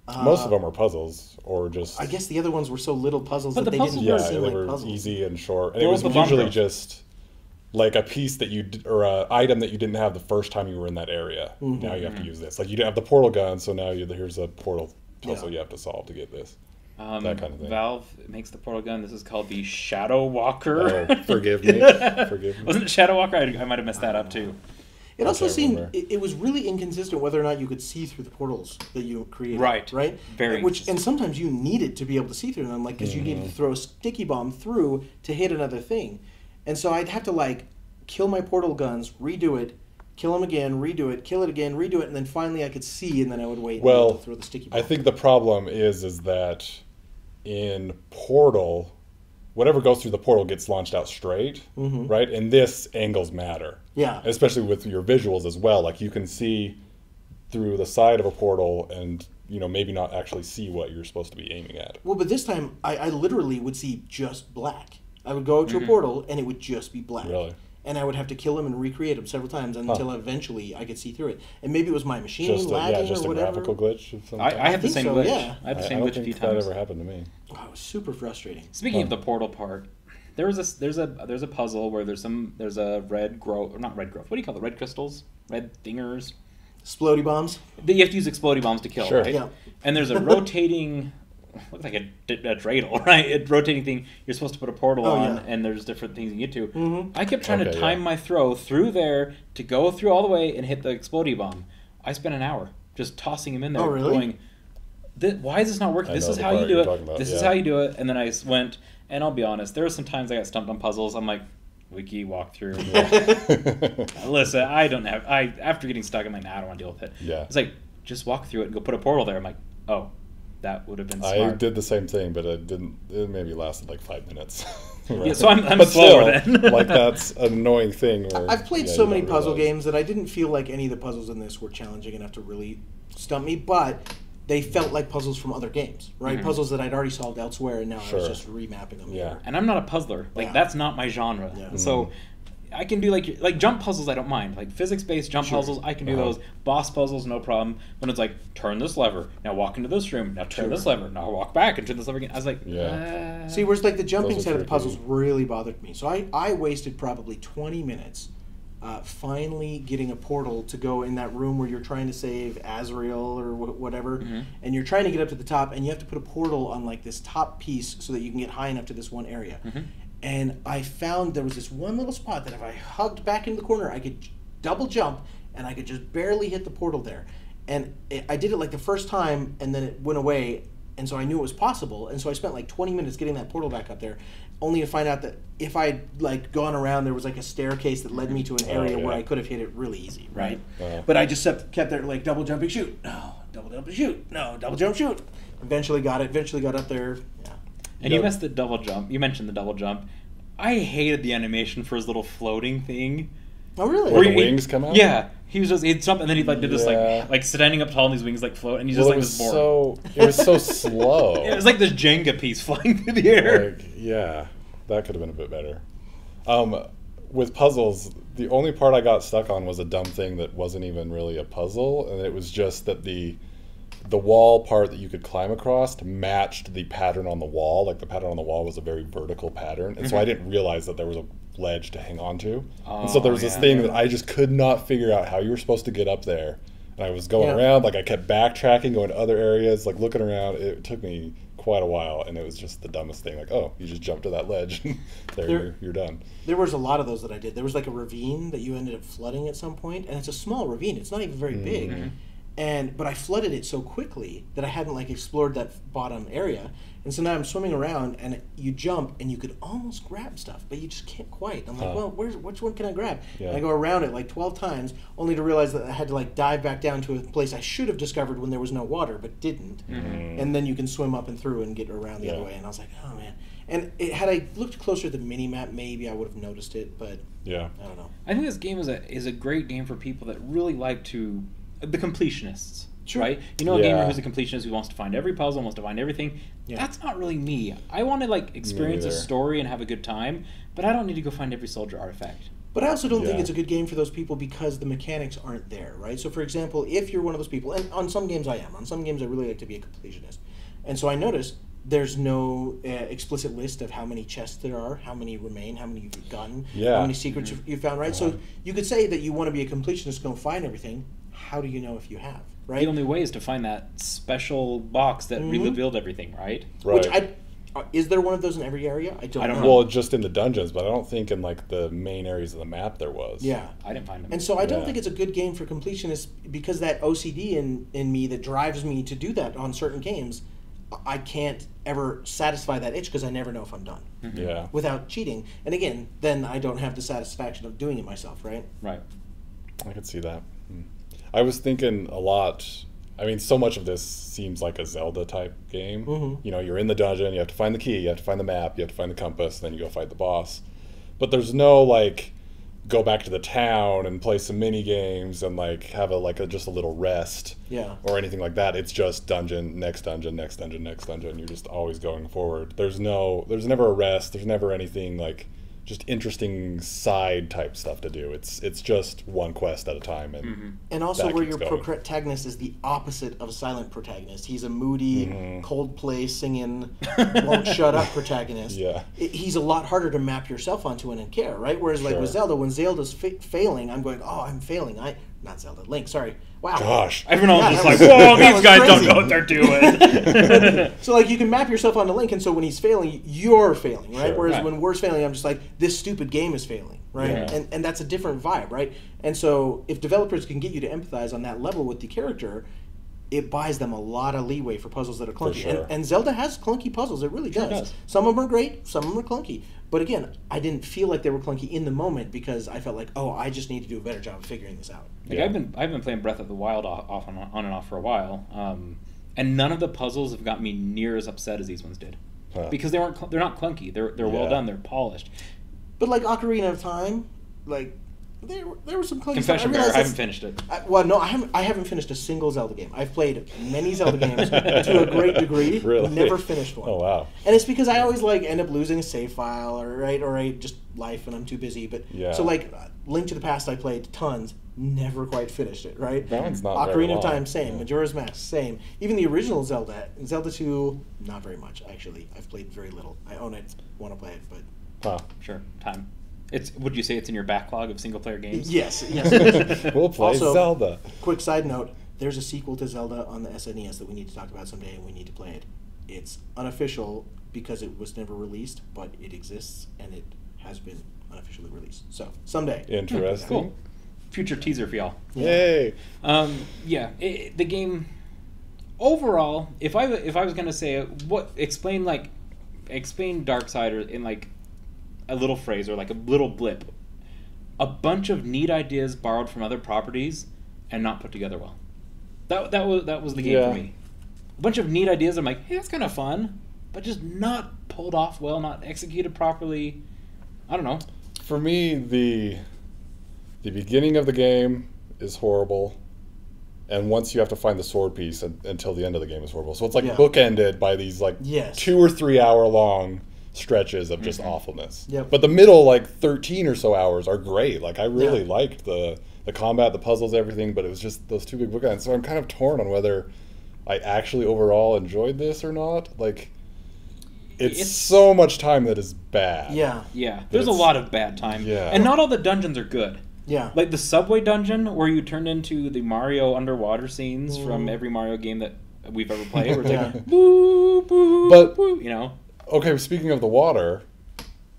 Most of them were puzzles, or just... I guess the other ones were so little puzzles but that they didn't seem like puzzles. Easy and short. And it was usually just... like a piece that or a item that you didn't have the first time you were in that area. Now you have to use this. Like you didn't have the portal gun, so now here's a portal puzzle you have to solve to get this. That kind of thing. Valve makes the portal gun. This is called the Shadow Walker. Oh, forgive me. Forgive me. Wasn't it Shadow Walker? I might have messed that up too. It also seemed it was really inconsistent whether or not you could see through the portals that you created. Right. Very. And sometimes you needed to be able to see through them, like because you needed to throw a sticky bomb through to hit another thing, and so I'd have to like kill my portal guns, redo it, kill them again, redo it, kill it again, redo it, and then finally I could see, and then I would wait and throw the sticky bomb. I think the problem is that in Portal, whatever goes through the portal gets launched out straight, right? And this angles matter. Yeah. Especially with your visuals as well. Like you can see through the side of a portal and, maybe not actually see what you're supposed to be aiming at. Well, but this time I literally would see just black. I would go to a portal and it would just be black. Really? And I would have to kill him and recreate him several times until eventually I could see through it. And maybe it was my machine lagging just or whatever. a graphical glitch of some I had the same glitch. Yeah. I had the same glitch a few times. That ever happened to me. Wow, it was super frustrating. Speaking of the portal part, there's a puzzle where there's a red growth, or not red growth. What do you call it? Red crystals, red thingers. Explodey bombs. You have to use explodey bombs to kill, right? Yeah. And there's a rotating. Looks like a dreidel, right? A rotating thing you're supposed to put a portal on, and there's different things you get to. I kept trying to time my throw through there to go through all the way and hit the explodey bomb. I spent an hour just tossing him in there, going, why is this not working? This is how you do it. This is how you do it. And then I went, and I'll be honest, there were some times I got stumped on puzzles. I'm like, wiki walkthrough. Listen, after getting stuck, I'm like, nah, I don't want to deal with it. Yeah. It's like, just walk through it and go put a portal there. I'm like, oh. That would have been smart. I did the same thing, but it didn't. It maybe lasted like 5 minutes. Right? Yeah, so I'm slower then. Like that's an annoying thing. Where, I've played so many puzzle games that I didn't feel like any of the puzzles in this were challenging enough to really stump me, but they felt like puzzles from other games, right? Puzzles that I'd already solved elsewhere, and now I was just remapping them here. And I'm not a puzzler. Like that's not my genre. Yeah. So I can do like jump puzzles. I don't mind. Like physics-based jump puzzles, I can do those. Boss puzzles, no problem. When it's like turn this lever, now walk into this room, now turn this lever, now walk back and turn this lever again. I was like, See, whereas like the jumping side of the puzzles really bothered me. So I wasted probably 20 minutes finally getting a portal to go in that room where you're trying to save Azrael or whatever, and you're trying to get up to the top, and you have to put a portal on like this top piece so that you can get high enough to this one area. And I found there was this one little spot that if I hugged back into the corner, I could double jump, and I could just barely hit the portal there. And I did it like the first time, and then it went away, and so I knew it was possible. And so I spent like 20 minutes getting that portal back up there, only to find out that if I'd like gone around, there was like a staircase that led me to an area where I could have hit it really easy, right? But I just kept there like double jumping, shoot, no, double jump, shoot, no, double jump, shoot. Eventually got it. Eventually got up there. Yeah. And you missed the double jump. You mentioned the double jump. I hated the animation for his little floating thing. Oh, really? Where the wings come out? Yeah. He'd jump and then he like did this like standing up tall and these wings like float and he's just like this board. It was so slow. It was like this Jenga piece flying through the air. Like, that could have been a bit better. With puzzles, the only part I got stuck on was a dumb thing that wasn't even really a puzzle, and it was just that the wall part that you could climb across matched the pattern on the wall. Like the pattern on the wall was a very vertical pattern, and so I didn't realize that there was a ledge to hang on to. And so there was this thing that I just could not figure out how you were supposed to get up there. And I was going around, like I kept backtracking, going to other areas, like looking around. It took me quite a while, and it was just the dumbest thing. Like, oh, you just jump to that ledge, you're done. There was a lot of those that I did. There was like a ravine that you ended up flooding at some point, and it's a small ravine. It's not even very big. But I flooded it so quickly that I hadn't like explored that bottom area, and so now I'm swimming around, and you jump, and you could almost grab stuff, but you just can't quite. I'm like, well, which one can I grab? And I go around it like 12 times, only to realize that I had to like dive back down to a place I should have discovered when there was no water, but didn't. And then you can swim up and through and get around the other way. And I was like, oh man. And had I looked closer at the mini map, maybe I would have noticed it, but I don't know. I think this game is a great game for people that really like to. The completionists, right? You know, a gamer who's a completionist who wants to find every puzzle, wants to find everything. That's not really me. I want to like experience a story and have a good time, but I don't need to go find every soldier artifact. But I also don't think it's a good game for those people because the mechanics aren't there, right? So, for example, if you're one of those people, and on some games I am, on some games I really like to be a completionist, and so I noticed there's no explicit list of how many chests there are, how many remain, how many you've gotten, Yeah. how many secrets you found, right? So you could say that you want to be a completionist, go find everything. How do you know if you have, right? The only way is to find that special box that revealed everything, right? Which is there one of those in every area? I don't know. Well, just in the dungeons, but I don't think in like the main areas of the map there was. Yeah. I didn't find them. And so I don't think it's a good game for completionists because that OCD in me that drives me to do that on certain games, I can't ever satisfy that itch because I never know if I'm done. Yeah. Without cheating. And again, then I don't have the satisfaction of doing it myself, right? Right. I could see that. I was thinking a lot. I mean, so much of this seems like a Zelda type game. You know, you're in the dungeon, you have to find the key, you have to find the map, you have to find the compass, then you go fight the boss. But there's no like go back to the town and play some mini games and like have just a little rest. Yeah. Or anything like that. It's just dungeon, next dungeon, next dungeon, next dungeon. You're just always going forward. There's never a rest. There's never anything like just interesting side type stuff to do. It's just one quest at a time, and also where your protagonist is the opposite of a silent protagonist. He's a moody, Coldplay singing, won't shut up protagonist. Yeah, he's a lot harder to map yourself onto and care, right? Whereas like with Zelda, when Zelda's failing, I'm going, oh, I'm failing. Not Zelda, Link. Sorry. Wow. Gosh. Everyone's just like, whoa, these guys don't know what they're doing. So like you can map yourself onto Link, and so when he's failing, you're failing, right? Sure. Whereas when we're failing, I'm just like, this stupid game is failing, right? Yeah. And that's a different vibe, right? And so if developers can get you to empathize on that level with the character, it buys them a lot of leeway for puzzles that are clunky. For sure. And Zelda has clunky puzzles. It really does. Some of them are great. Some of them are clunky. But again, I didn't feel like they were clunky in the moment because I felt like, oh, I just need to do a better job of figuring this out. Like I've been playing Breath of the Wild on and off for a while, and none of the puzzles have got me near as upset as these ones did, because they're not clunky. They're well done. They're polished. But like Ocarina of Time, like there were some clunky Confession stuff. I haven't finished it. I haven't finished a single Zelda game. I've played many Zelda games to a great degree. Really? Never finished one. Oh wow! And it's because I always like end up losing a save file or I just life and I'm too busy. But so like Link to the Past, I played tons. Never quite finished it. Right? That one's not very Ocarina of long. Time, same. Majora's Mask, same. Even the original Zelda, Zelda 2, not very much actually. I've played very little. I own it, want to play it, but Sure, time. Would you say it's in your backlog of single player games? Yes. We'll play Also, Zelda. Quick side note: there's a sequel to Zelda on the SNES that we need to talk about someday, and we need to play it. It's unofficial because it was never released, but it exists and it has been unofficially released. So someday. Interesting. Cool. Future teaser for y'all. Yay! The game overall. If I was gonna say explain Darksiders in like a little phrase or like a little blip, a bunch of neat ideas borrowed from other properties and not put together well. That was the game for me. A bunch of neat ideas. I'm like, hey, that's kind of fun, but just not pulled off well, not executed properly. I don't know. For me, the beginning of the game is horrible, and once you have to find the sword piece until the end of the game is horrible. So it's like bookended by these like 2 or 3 hour long stretches of just awfulness. Yep. But the middle like 13 or so hours are great. Like I really liked the combat, the puzzles, everything, but it was just those 2 big bookends. So I'm kind of torn on whether I actually overall enjoyed this or not. Like it's so much time that is bad. Yeah. There's a lot of bad time. Yeah. And not all the dungeons are good. Yeah. Like the subway dungeon where you turn into the Mario underwater scenes from every Mario game that we've ever played. Where it's like, boo, boo, boo, you know. Okay, speaking of the water,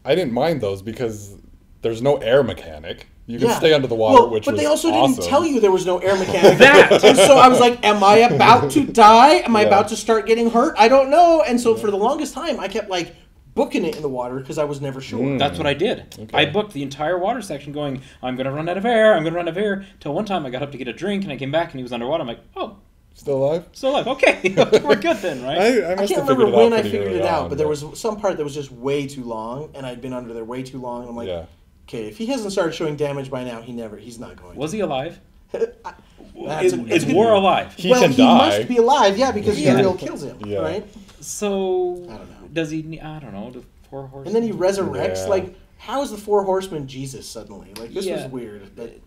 I didn't mind those because there's no air mechanic. You can stay under the water, which was But they also awesome. didn't tell you there was no air mechanic. And so I was like, am I about to die? Am I about to start getting hurt? I don't know. And so for the longest time, I kept like booking it in the water because I was never sure. That's what I did. Okay. I booked the entire water section going, I'm going to run out of air, till one time I got up to get a drink and I came back and he was underwater. I'm like, oh. Still alive? Still alive. Okay. We're good then, right? I can't remember when I figured it out, but there was some part that was just way too long, and I'd been under there way too long. And I'm like, okay, if he hasn't started showing damage by now, he's not going. Was he alive? Is War alive? He can die. He must be alive, because Uriel kills him, right? So, I don't know. Does he, I don't know, the 4 horsemen? And then he resurrects, like, how is the 4 horsemen Jesus suddenly? Like, this was weird. But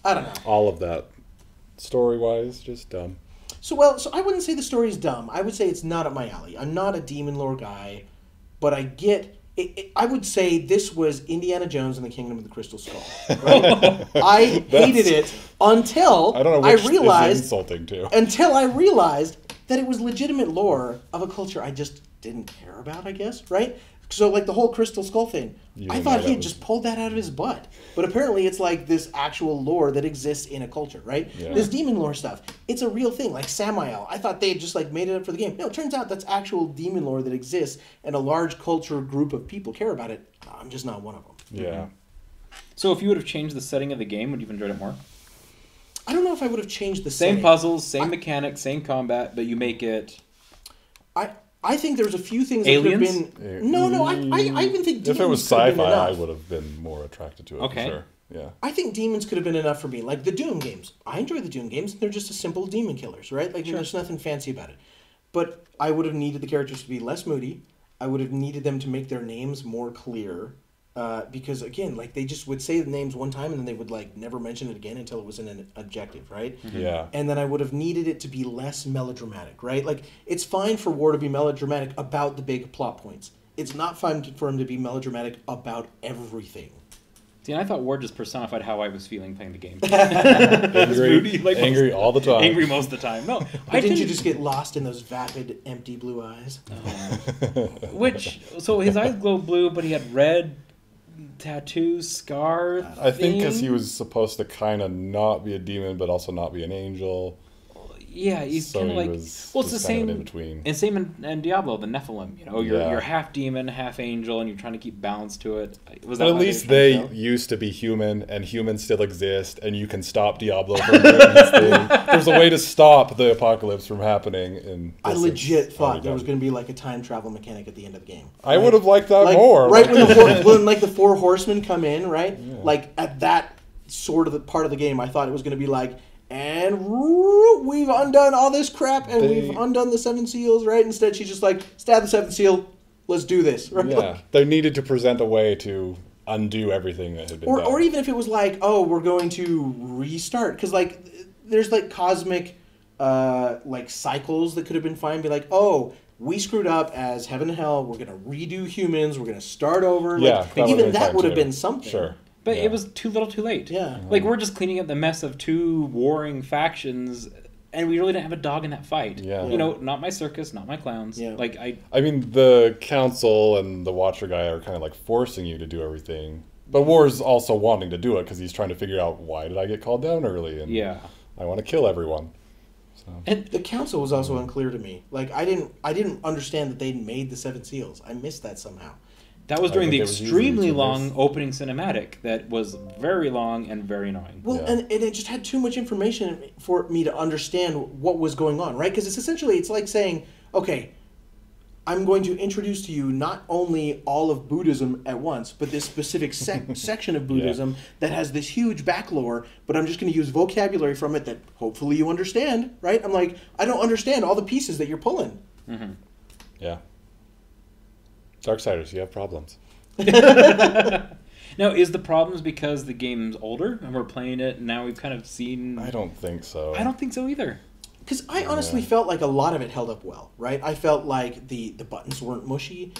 I don't know. All of that, story-wise, just dumb. So I wouldn't say the story is dumb. I would say it's not up my alley. I'm not a demon lore guy, but I get... I would say this was Indiana Jones and the Kingdom of the Crystal Skull. Right? I hated it until I realized... insulting too. Until I realized that it was legitimate lore of a culture I just didn't care about, I guess, right? So, like, the whole Crystal Skull thing, I thought he had just pulled that out of his butt. But apparently it's, like, this actual lore that exists in a culture, right? Yeah. This demon lore stuff, it's a real thing. Like, Samael, I thought they had just, like, made it up for the game. No, it turns out that's actual demon lore that exists, and a large culture group of people care about it. I'm just not one of them. Yeah. So if you would have changed the setting of the game, would you have enjoyed it more? I don't know if I would have changed the setting. Same puzzles, same mechanics, same combat, but you make it... I think there's a few things Aliens? that could have been... No, I even think demons if it was sci-fi, I would have been more attracted to it, okay. for sure. Yeah. I think demons could have been enough for me. Like the Doom games. I enjoy the Doom games. They're just a simple demon killers, right? Like there's nothing fancy about it. But I would have needed the characters to be less moody. I would have needed them to make their names more clear. Because, again, like they just would say the names one time and then they would like never mention it again until it was in an objective, right? Yeah. And then I would have needed it to be less melodramatic, right? Like it's fine for War to be melodramatic about the big plot points. It's not fine for him to be melodramatic about everything. See, and I thought War just personified how I was feeling playing the game. Angry all the time. Angry most of the time. No, didn't you just get lost in those vapid, empty blue eyes? So his eyes glowed blue, but he had red tattoos, scar. I think because he was supposed to kind of not be a demon, but also not be an angel. Yeah, he's kind of like... It's the same in between. And same in Diablo, the Nephilim. You know, you're half demon, half angel, and you're trying to keep balance to it. But at least they used to be human, and humans still exist, and you can stop Diablo from doing his thing. There's a way to stop the apocalypse from happening. And I legit thought there was going to be like a time travel mechanic at the end of the game. I would have liked that more. Right when like the four horsemen come in, right? Yeah. Like at that sort of the part of the game, I thought it was going to be like, and we've undone all this crap, and we've undone the 7 seals, right? Instead, she's just like, stab the 7th seal, let's do this. Right? Yeah, they needed to present a way to undo everything that had been done. Or even if it was like, oh, we're going to restart. Because, like, there's, like, cosmic, like, cycles that could have been fine. Be like, oh, we screwed up as heaven and hell. We're going to redo humans. We're going to start over. Yeah, like, even that would have been something. Sure. But it was too little too late. Yeah. Like, we're just cleaning up the mess of 2 warring factions, and we really didn't have a dog in that fight. Yeah. You know, not my circus, not my clowns. Yeah. Like, I mean, the council and the Watcher guy are kind of like forcing you to do everything. But War's also wanting to do it because he's trying to figure out, why did I get called down early? And I want to kill everyone. So. And the council was also unclear to me. Like, I didn't understand that they'd made the 7 seals. I missed that somehow. That was during the extremely long opening cinematic that was very long and very annoying. Well, and it just had too much information for me to understand what was going on, right? Because it's like saying, okay, I'm going to introduce to you not only all of Buddhism at once, but this specific section of Buddhism that has this huge back lore, but I'm just going to use vocabulary from it that hopefully you understand, right? I'm like, I don't understand all the pieces that you're pulling. Mm-hmm. Yeah. Darksiders, you have problems. Now, is the problems because the game's older and we're playing it and now we've kind of seen... I don't think so. I don't think so either. Because I honestly felt like a lot of it held up well, right? I felt like the buttons weren't mushy.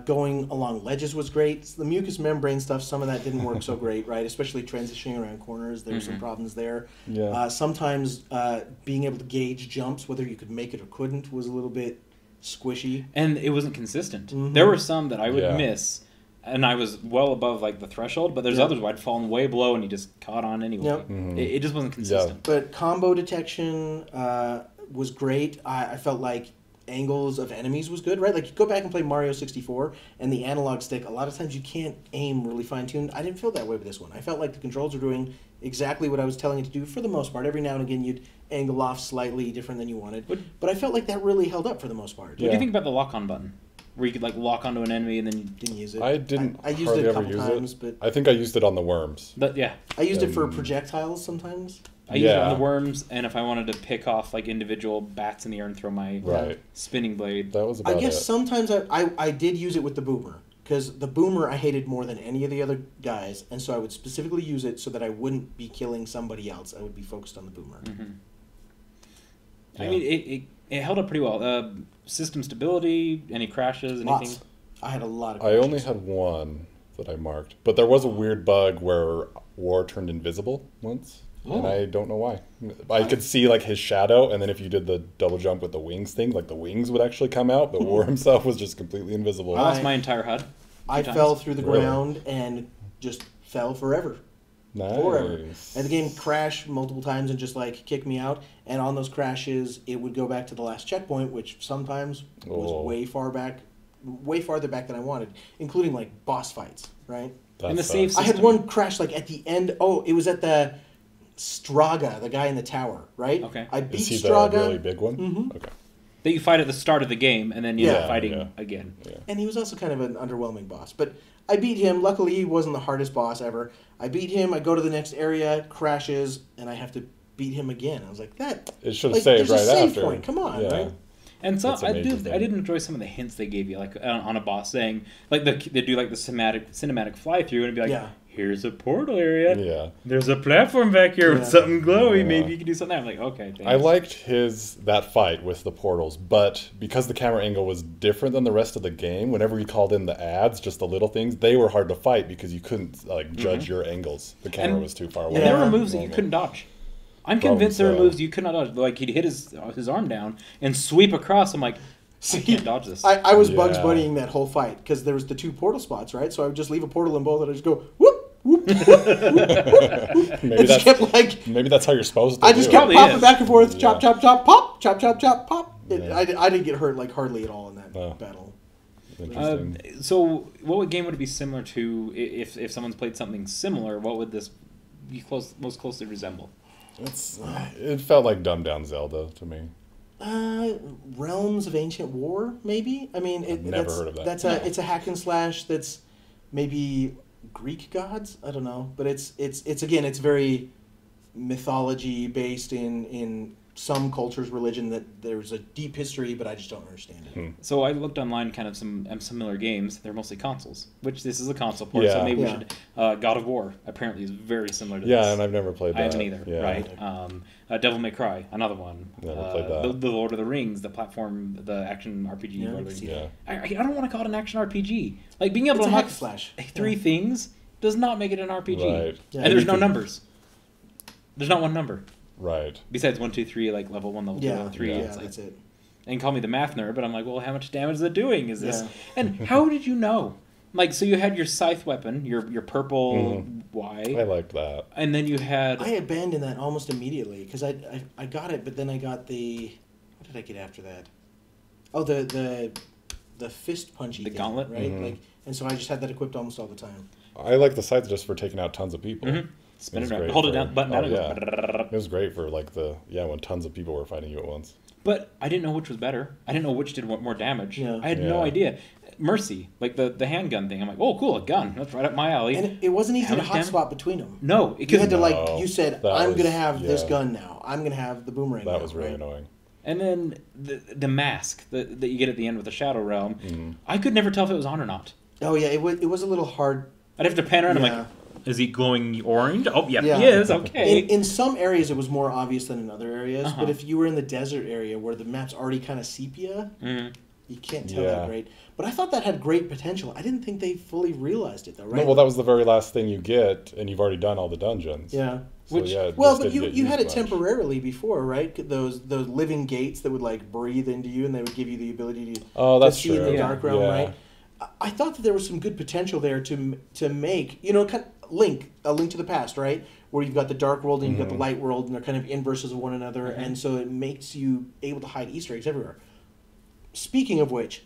Going along ledges was great. The mucous membrane stuff, some of that didn't work so great, right? Especially transitioning around corners. There were some problems there. Yeah. Sometimes being able to gauge jumps, whether you could make it or couldn't, was a little bit squishy. And it wasn't consistent. Mm-hmm. There were some that I would miss, and I was well above like the threshold, but there's others where I'd fallen way below and you just caught on anyway. Yep. Mm-hmm. It just wasn't consistent. But combo detection was great. I felt like angles of enemies was good, right? Like you go back and play Mario 64 and the analog stick, a lot of times you can't aim really fine-tuned. I didn't feel that way with this one. I felt like the controls were doing exactly what I was telling it to do for the most part. Every now and again you'd angle off slightly different than you wanted. But I felt like that really held up for the most part. What do you think about the lock-on button? Where you could like lock onto an enemy and then you didn't use it. I didn't. I used it a couple times, but I think I used it on the worms. But I used it for projectiles sometimes. I used it on the worms, and if I wanted to pick off like individual bats in the air and throw my spinning blade. That was about it. I guess sometimes I did use it with the boomer. Because the boomer I hated more than any of the other guys, and so I would specifically use it so that I wouldn't be killing somebody else. I would be focused on the boomer. Mm-hmm. I mean, it held up pretty well. System stability, any crashes, anything? Lots. I had a lot of crashes. I only had one that I marked. But there was a weird bug where War turned invisible once. And I don't know why. I could see like his shadow, and then if you did the double jump with the wings thing, like the wings would actually come out, but War himself was just completely invisible. I lost my entire HUD. I fell through the ground and just fell forever. Nice. Forever. And the game crashed multiple times and just like kicked me out. And on those crashes, it would go back to the last checkpoint, which sometimes was way farther back than I wanted, including like boss fights, right? And the save system. I had one crash like at the end. Oh, it was at the Straga, the guy in the tower, right? Okay. I beat Is he Straga. the really big one? Mm-hmm. Okay. That you fight at the start of the game, and then you end up fighting again. Yeah. And he was also kind of an underwhelming boss. But I beat him. Luckily, he wasn't the hardest boss ever. I beat him. I go to the next area, crashes, and I have to beat him again. I was like, that. It should have saved right there's a save after. Point. Come on, right? And so I did enjoy some of the hints they gave you, like on a boss saying, like they do like the cinematic fly through, and it'd be like, here's a portal area. Yeah. There's a platform back here with something glowy. Yeah. Maybe you can do something. I'm like, okay. Thanks. I liked that fight with the portals, but because the camera angle was different than the rest of the game, whenever you called in the ads, just the little things, they were hard to fight because you couldn't like judge your angles. The camera was too far away. And there were moves that you couldn't dodge. I'm convinced there were moves you could not dodge. Like he'd hit his arm down and sweep across. I'm like, I can't dodge this. I was Bugs Bunnying that whole fight because there was the 2 portal spots, right? So I would just leave a portal in both and I just go whoop, whoop, whoop, whoop, whoop. Maybe that's how you're supposed to. I just kept popping back and forth, chop, chop, chop, pop, chop, chop, chop, pop. I didn't get hurt like hardly at all in that battle. So, what game would it be similar to if someone's played something similar? What would this be most closely resemble? It felt like dumbed down Zelda to me. Realms of Ancient War, maybe. I mean, I've never heard of that. It's a hack and slash that's maybe Greek gods. I don't know, but it's again, it's very mythology based in some cultures' religion that there's a deep history, but I just don't understand it. So I looked online, kind of some similar games. They're mostly consoles, which this is a console port, so maybe we should. God of War apparently is very similar to this. Yeah, and I've never played that. I haven't either, right? Devil May Cry, another one. Never played that. The Lord of the Rings, the platform, the action RPG. Lord of the Rings. I don't want to call it an action RPG. Like being able to hack slash 3 things does not make it an RPG. Right. Yeah, and there's no numbers. There's not one number. Right. Besides 1, 2, 3, like level 1, level 2, level 3. Yeah, that's it. And call me the math nerd, but I'm like, well, how much damage is it doing? Is this? And how did you know? Like, so you had your scythe weapon, your purple Y. I liked that. And then you had... I abandoned that almost immediately, because I got it, but then I got the... What did I get after that? Oh, the fist punchy thing, gauntlet? Right? Like, and so I just had that equipped almost all the time. I like the scythe just for taking out tons of people. Spin it around. Hold it down, button down. It was great for like when tons of people were fighting you at once. But I didn't know which was better. I didn't know which did more damage. Yeah. I had no idea. Mercy, like the handgun thing. I'm like, oh, cool, a gun. That's right up my alley. And it wasn't easy to hotspot between them. No. You had to you said, I'm going to have this gun now. I'm going to have the boomerang That was really annoying. And then the mask that you get at the end with the Shadow Realm, I could never tell if it was on or not. Oh, yeah, it was a little hard. I'd have to pan around and I'm like, is he glowing orange? Oh, yeah, he is. Okay. In some areas, it was more obvious than in other areas. But if you were in the desert area where the map's already kind of sepia, you can't tell that great. But I thought that had great potential. I didn't think they fully realized it, though, right? No, well, that was the very last thing you get, and you've already done all the dungeons. Yeah. So, but you had it temporarily before, right? Those living gates that would like breathe into you, and they would give you the ability to see in the dark realm, right? I thought that there was some good potential there to make, kind of a link to the past, right? Where you've got the dark world and you've got the light world, and they're kind of inverses of one another, and so it makes you able to hide Easter eggs everywhere. Speaking of which,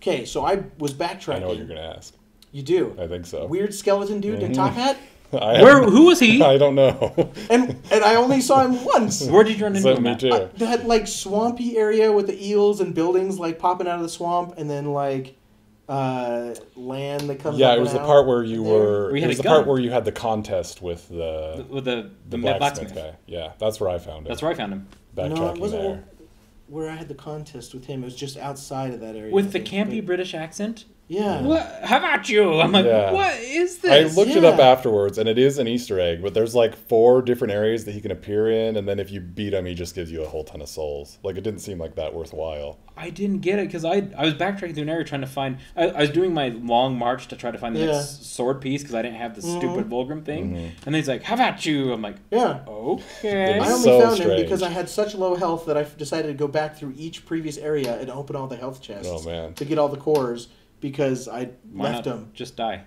okay, so I was backtracking. I know what you're going to ask. You do? I think so. Weird skeleton dude in a top hat? Who was he? I don't know. and I only saw him once. Where did you run into him? Me too. That like swampy area with the eels and buildings like popping out of the swamp, and then like land that comes. Yeah, it was the part where you were. It was the part where you had the contest with the blacksmith guy. Yeah, that's where I found him. That's where I found him. No, it wasn't where I had the contest with him. It was just outside of that area. With the campy British accent. Yeah. What? How about you? I'm like, what is this? this? I looked it up afterwards, and it is an Easter egg, but there's like 4 different areas that he can appear in, and then if you beat him, he just gives you a whole ton of souls. Like, it didn't seem like that worthwhile. I didn't get it, because I was backtracking through an area trying to find... I was doing my long march to try to find the next sword piece, because I didn't have the stupid Vulgrim thing. And then he's like, how about you? I'm like, okay. I only found him because I had such low health that I decided to go back through each previous area and open all the health chests to get all the cores, because I left them. Just die.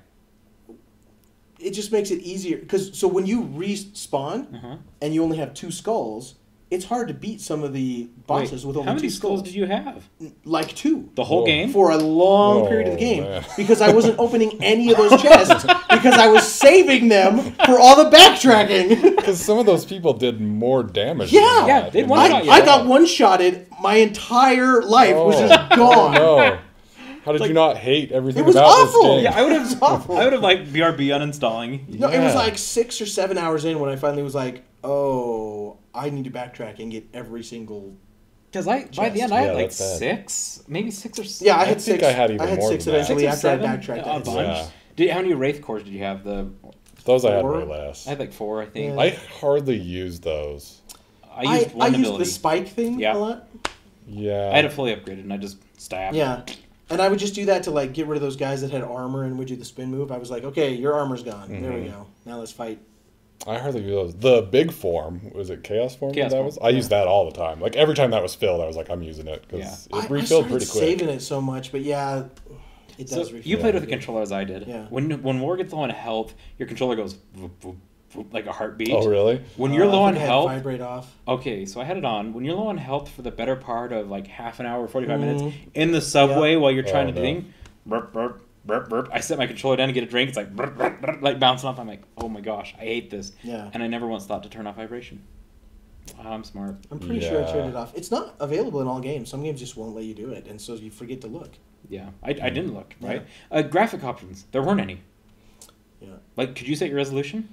It just makes it easier. So when you respawn and you only have 2 skulls, it's hard to beat some of the bosses with only 2 skulls. How many skulls did you have? Like 2. The whole game? For a long period of the game. Because I wasn't opening any of those chests because I was saving them for all the backtracking. Because some of those people did more damage. Yeah. They one-shot you. I got one-shotted. My entire life was just gone. No. How did you not hate everything about awful. this game? Yeah, I would have like BRB uninstalling. No, it was like 6 or 7 hours in when I finally was like, oh, I need to backtrack and get every single. Because by the end I had like 6, maybe 6 or 7. Yeah, I had 6. I think I had even more 6 than that. eventually 6 or after 7? I backtracked. A bunch. Yeah. How many Wraith cores did you have? Those I had way less. I had like 4, I think. I hardly used those. I used the spike thing a lot. Yeah. I had it fully upgraded and I just stabbed. Yeah. And I would just do that to like get rid of those guys that had armor and would do the spin move. I was like, okay, your armor's gone. There we go. Now let's fight. I hardly use those. The big form, was it Chaos Form? Chaos form. I used that all the time. Like every time that was filled, I was like, I'm using it because it refilled pretty quick. Saving it so much, but yeah, it does refill. You played with the controller as I did. Yeah. When war gets low on health, your controller goes voop, voop, voop, like a heartbeat. Oh really? When you're low on health, vibrate off. Okay, so I had it on. When you're low on health for the better part of like half an hour, 45 minutes in the subway while you're trying to do thing, burp burp. Burp, burp. I set my controller down to get a drink. It's like burp, burp, burp, like bouncing off. I'm like, oh my gosh, I hate this. Yeah. And I never once thought to turn off vibration. I'm smart. I'm pretty sure I turned it off. It's not available in all games. Some games just won't let you do it, and so you forget to look. Yeah, I didn't look, right? Graphic options, there weren't any. Yeah. Like, could you set your resolution?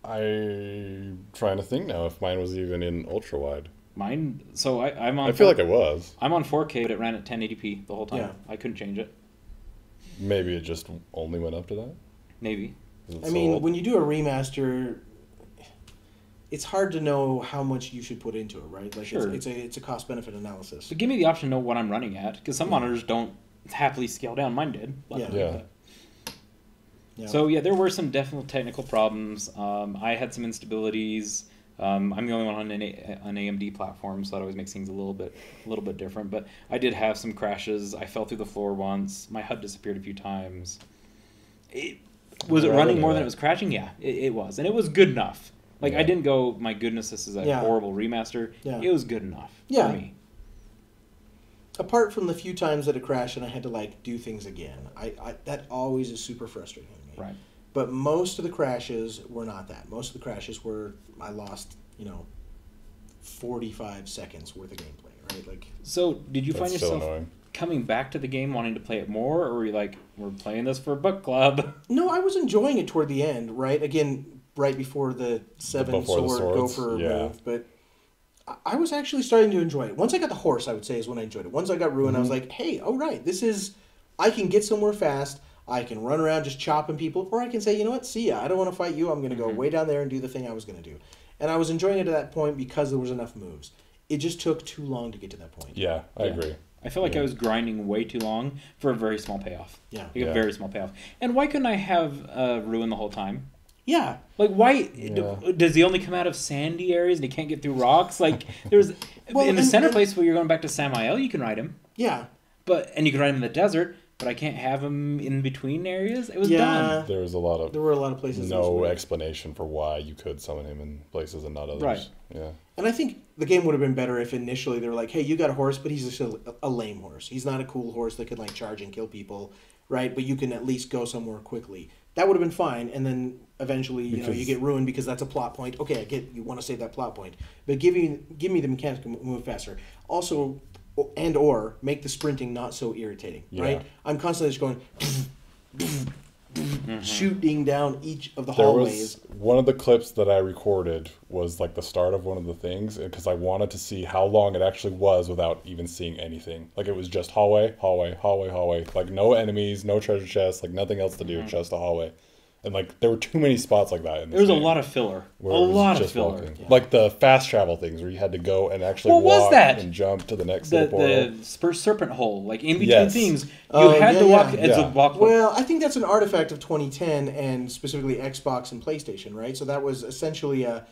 I'm trying to think now if mine was even in ultra wide. Mine, so I'm on. I feel like it was. I'm on 4K, but it ran at 1080p the whole time. Yeah. I couldn't change it. Maybe it just only went up to that? Maybe. I mean, when you do a remaster, it's hard to know how much you should put into it, right? Like it's a cost-benefit analysis. But give me the option to know what I'm running at, because some monitors don't happily scale down. Mine did. Luckily. Yeah. So, there were some definite technical problems. I had some instabilities. I'm the only one on an AMD platform, so that always makes things a little bit different. But I did have some crashes. I fell through the floor once. My HUD disappeared a few times. Was it running more than it was crashing? Yeah, it was, and it was good enough. Like I didn't go, my goodness, this is a horrible remaster. Yeah. It was good enough for me. Apart from the few times that it crashed and I had to like do things again, that always is super frustrating to me. Right. But most of the crashes were not that. Most of the crashes were I lost, 45 seconds worth of gameplay, right? Like. So, did you find yourself coming back to the game wanting to play it more, or were you like, we're playing this for book club? No, I was enjoying it toward the end, right? Again, right before the sword gopher move, but I was actually starting to enjoy it. Once I got the horse, I would say, is when I enjoyed it. Once I got Ruin, I was like, hey, all right, I can get somewhere fast. I can run around just chopping people, or I can say, you know what, see ya. I don't want to fight you. I'm going to go way down there and do the thing I was going to do. And I was enjoying it at that point because there was enough moves. It just took too long to get to that point. Yeah, I agree. I feel like I was grinding way too long for a very small payoff. Yeah. A very small payoff. And why couldn't I have Ruin the whole time? Yeah. Like, why? Does he only come out of sandy areas and he can't get through rocks? Like, there's... in the center place where you're going back to Samael, you can ride him. Yeah. And you can ride him in the desert, but I can't have him in between areas. It was dumb. There were a lot of places. No explanation for why you could summon him in places and not others. Right. Yeah. And I think the game would have been better if initially they were like, hey, you got a horse, but he's just a lame horse. He's not a cool horse that can like charge and kill people, right? But you can at least go somewhere quickly. That would have been fine. And then eventually, you get ruined because that's a plot point. Okay, I get you want to save that plot point, but give me the mechanics to move faster. Also, or make the sprinting not so irritating, right? I'm constantly just going shooting down each of the hallways. One of the clips that I recorded was like the start of one of the things, because I wanted to see how long it actually was without even seeing anything. Like it was just hallway, hallway, hallway, hallway. Like no enemies, no treasure chests, like nothing else to do, just a hallway. And like there were too many spots like that in this There was game a lot of filler. A lot of filler. Yeah. Like the fast travel things where you had to go and actually walk and jump to the next little portal. The serpent hole, like in between things, you had to walk. Walk. Well, I think that's an artifact of 2010 and specifically Xbox and PlayStation, right? So that was essentially a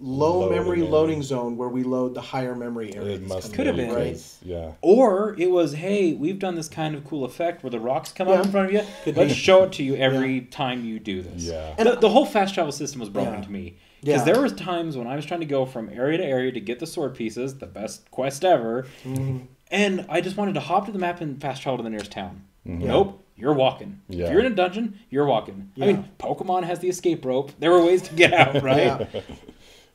low memory loading zone where we load the higher memory areas. It could have been, right? Yeah. Or it was, hey, we've done this kind of cool effect where the rocks come up in front of you. Let's show it to you every time you do this. Yeah. And the whole fast travel system was broken to me. Because there was times when I was trying to go from area to area to get the sword pieces, the best quest ever, and I just wanted to hop to the map and fast travel to the nearest town. Nope. You're walking. If you're in a dungeon, you're walking. I mean, Pokemon has the escape rope. There were ways to get out, right?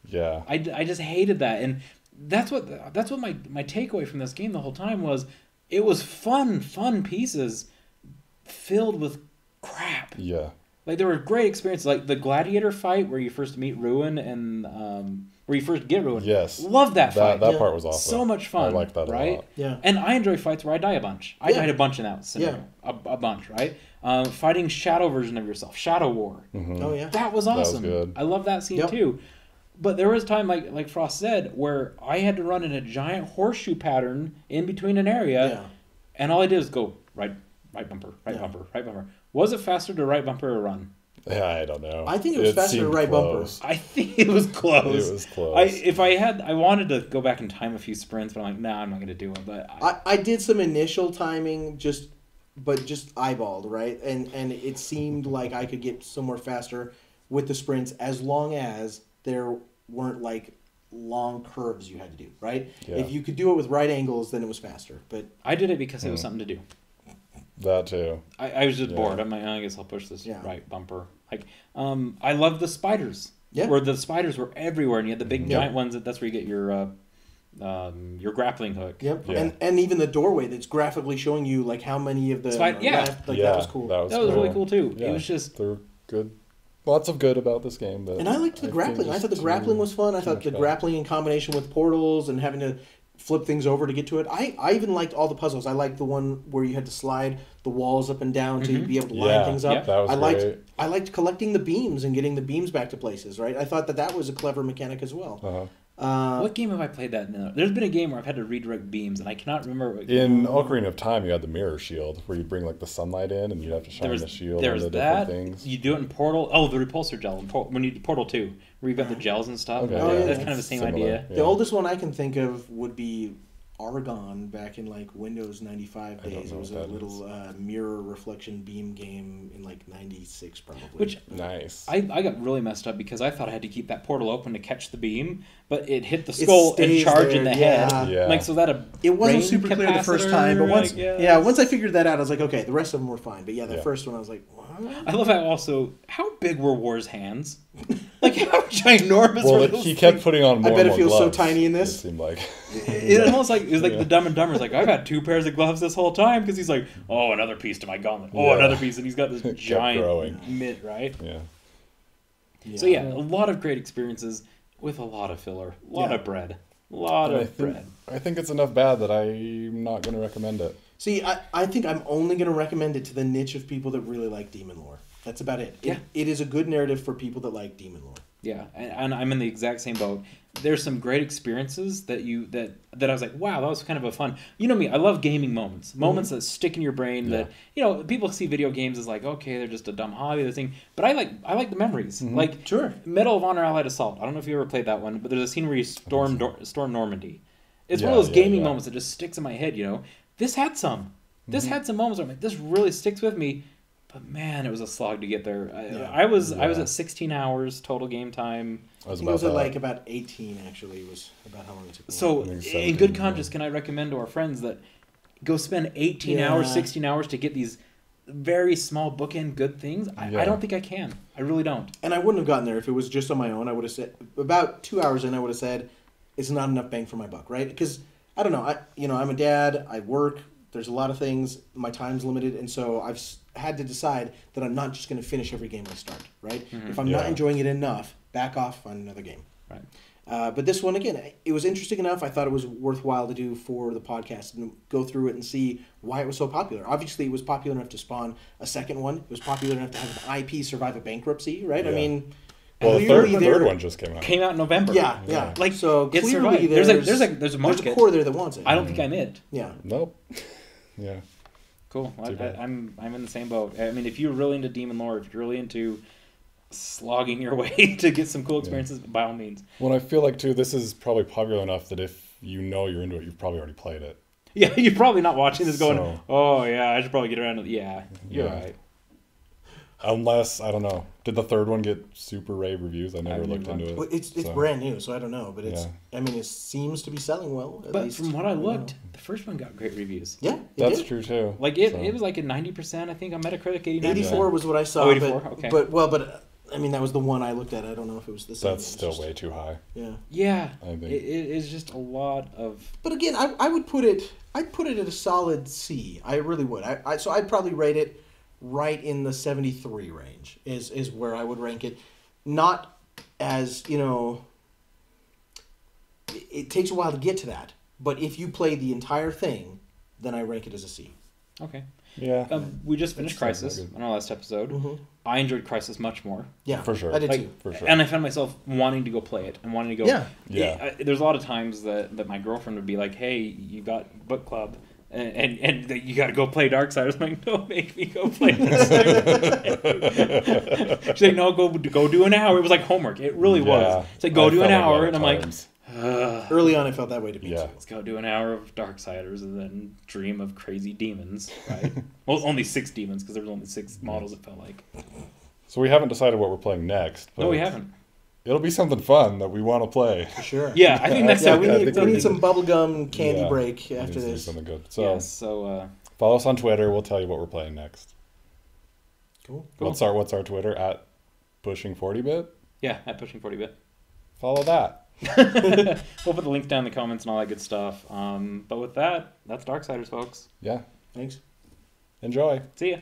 Yeah. I just hated that, and that's what my takeaway from this game the whole time was. It was fun pieces filled with crap. Yeah. Like there were great experiences, like the gladiator fight where you first meet Ruin and where you first get Ruin. Yes. Love that fight. That part was awesome. So much fun. I like that a lot. Yeah. And I enjoy fights where I die a bunch. I died a bunch in that scenario. A bunch, right? Fighting shadow version of yourself, Shadow War. Oh yeah. That was awesome. That was good. I love that scene too. But there was time, like Frost said, where I had to run in a giant horseshoe pattern in between an area, and all I did was go right bumper, right bumper, right bumper. Was it faster to right bumper or run? Yeah, I don't know. I think it was faster to right bumper. I think it was close. It was close. I wanted to go back and time a few sprints, but I'm like, nah, I'm not going to do it. But I did some initial timing, just eyeballed, right? And it seemed like I could get somewhere faster with the sprints as long as there weren't like long curves you had to do, right? Yeah. If you could do it with right angles, then it was faster. But I did it because it was something to do. That too. I was just bored. I'm like, I guess I'll push this right bumper. Like, I love the spiders. Yeah. Where the spiders were everywhere, and you had the big giant ones. That's where you get your grappling hook. Yep. Yeah. And even the doorway that's graphically showing you like how many of the left. Like, that was cool. That was really cool too. Yeah. It was just they're good. Lots of good about this game. But and I liked the grappling. I thought the grappling was fun. I thought the grappling in combination with portals and having to flip things over to get to it. I even liked all the puzzles. I liked the one where you had to slide the walls up and down to be able to line things up. That was great. I liked collecting the beams and getting the beams back to places, right? I thought that was a clever mechanic as well. Uh-huh. What game have I played that in? There's been a game where I've had to redirect beams, and I cannot remember what game. In Ocarina of Time, you had the mirror shield, where you bring like the sunlight in, and you have to shine the shield on the different things. You do it in Portal. Oh, the repulsor gel when you do Portal 2, where you've got the gels and stuff. Okay. That's kind of the same idea. Yeah. The oldest one I can think of would be Argon back in like Windows 95 days. It was a little mirror reflection beam game in like 96 probably. Which nice. I got really messed up because I thought I had to keep that portal open to catch the beam, but it hit the skull and charged in the head. Yeah. Like so that it wasn't super clear the first time, but once once I figured that out, I was like, okay, the rest of them were fine. But the first one I was like, what? I love how big were War's hands? Like how ginormous were those he kept putting on more. I bet it feels so tiny in this. It seemed like it almost like it was like the Dumb and Dumber's like I've had 2 pairs of gloves this whole time because he's like another piece to my gauntlet another piece and he's got this giant mitt right so a lot of great experiences with a lot of filler a lot of bread I think it's enough bad that I'm not going to recommend it. See, I think I'm only going to recommend it to the niche of people that really like demon lore. That's about it. It is a good narrative for people that like demon lore. Yeah, and I'm in the exact same boat. There's some great experiences that I was like, wow, that was kind of a fun. You know me, I love gaming moments that stick in your brain. That people see video games as like, okay, they're just a dumb hobby, this thing. But I like the memories. Like Medal of Honor Allied Assault. I don't know if you ever played that one, but there's a scene where you storm Normandy. It's one of those gaming moments that just sticks in my head. This had some. This had some moments where I'm like, this really sticks with me. But man, it was a slog to get there. I was at 16 hours total game time. I think it was at like about 18 actually. Was about how long it took me. So in good conscience, can I recommend to our friends that go spend 18 hours, 16 hours to get these very small bookend good things? I don't think I can. I really don't. And I wouldn't have gotten there if it was just on my own. I would have said about 2 hours in. I would have said it's not enough bang for my buck, right? Because I don't know. I'm a dad. I work. There's a lot of things. My time's limited, and so had to decide that I'm not just going to finish every game I start, right? Mm-hmm. If I'm not enjoying it enough, back off on another game. Right. But this one, again, it was interesting enough. I thought it was worthwhile to do for the podcast and go through it and see why it was so popular. Obviously, it was popular enough to spawn a second one. It was popular enough to have an IP survive a bankruptcy, right? Yeah. I mean... Well, the third one just came out. Came out in November. Yeah. Like, so it clearly survived. There's a market. There's a core there that wants it. I don't think I'm it. Yeah. Nope. Yeah. Cool. I'm in the same boat. I mean, if you're really into demon lore, if you're really into slogging your way to get some cool experiences, by all means. Well, I feel like too, this is probably popular enough that if you know you're into it, you've probably already played it. Yeah, you're probably not watching this going, oh yeah, I should probably get around to Yeah, you're right. Unless, I don't know, did the third one get super rave reviews? I never looked into it. Well, it's brand new, so I don't know. But it's, I mean, it seems to be selling well. But least, from what I looked, the first one got great reviews. Yeah, that's true too. Like it was like a 90%, I think, on Metacritic. 84 was what I saw. 84, okay. But I mean, that was the one I looked at. I don't know if it was the same. That's still way too high. Yeah. Yeah. I think it is just a lot of. But again, I would put it. I'd put it at a solid C. I really would. So I'd probably rate it right in the 73 range is where I would rank it. Not as, it takes a while to get to that. But if you play the entire thing, then I rank it as a C. Okay. Yeah. We just finished Crisis on our last episode. Mm-hmm. I enjoyed Crisis much more. Yeah, for sure. I did too. For sure. And I found myself wanting to go play it and wanting to go. Yeah. There's a lot of times that my girlfriend would be like, "Hey, you got book club." And you got to go play Darksiders. I'm like, don't make me go play this. She's like, no, go do an hour. It was like homework. It really was. It's like, go do an hour. And I'm like, early on, I felt that way to me too. Let's go do an hour of Darksiders and then dream of crazy demons, right? Well, only 6 demons because there was only 6 models, it felt like. So we haven't decided what we're playing next. No, we haven't. It'll be something fun that we want to play. For sure. Yeah, I think that's we need some bubblegum candy break after this. Something good. So, follow us on Twitter. We'll tell you what we're playing next. Cool. What's our Twitter? At Pushing 40bit? Yeah, at Pushing 40bit. Follow that. We'll put the link down in the comments and all that good stuff. But with that, that's Darksiders, folks. Yeah. Thanks. Enjoy. See ya.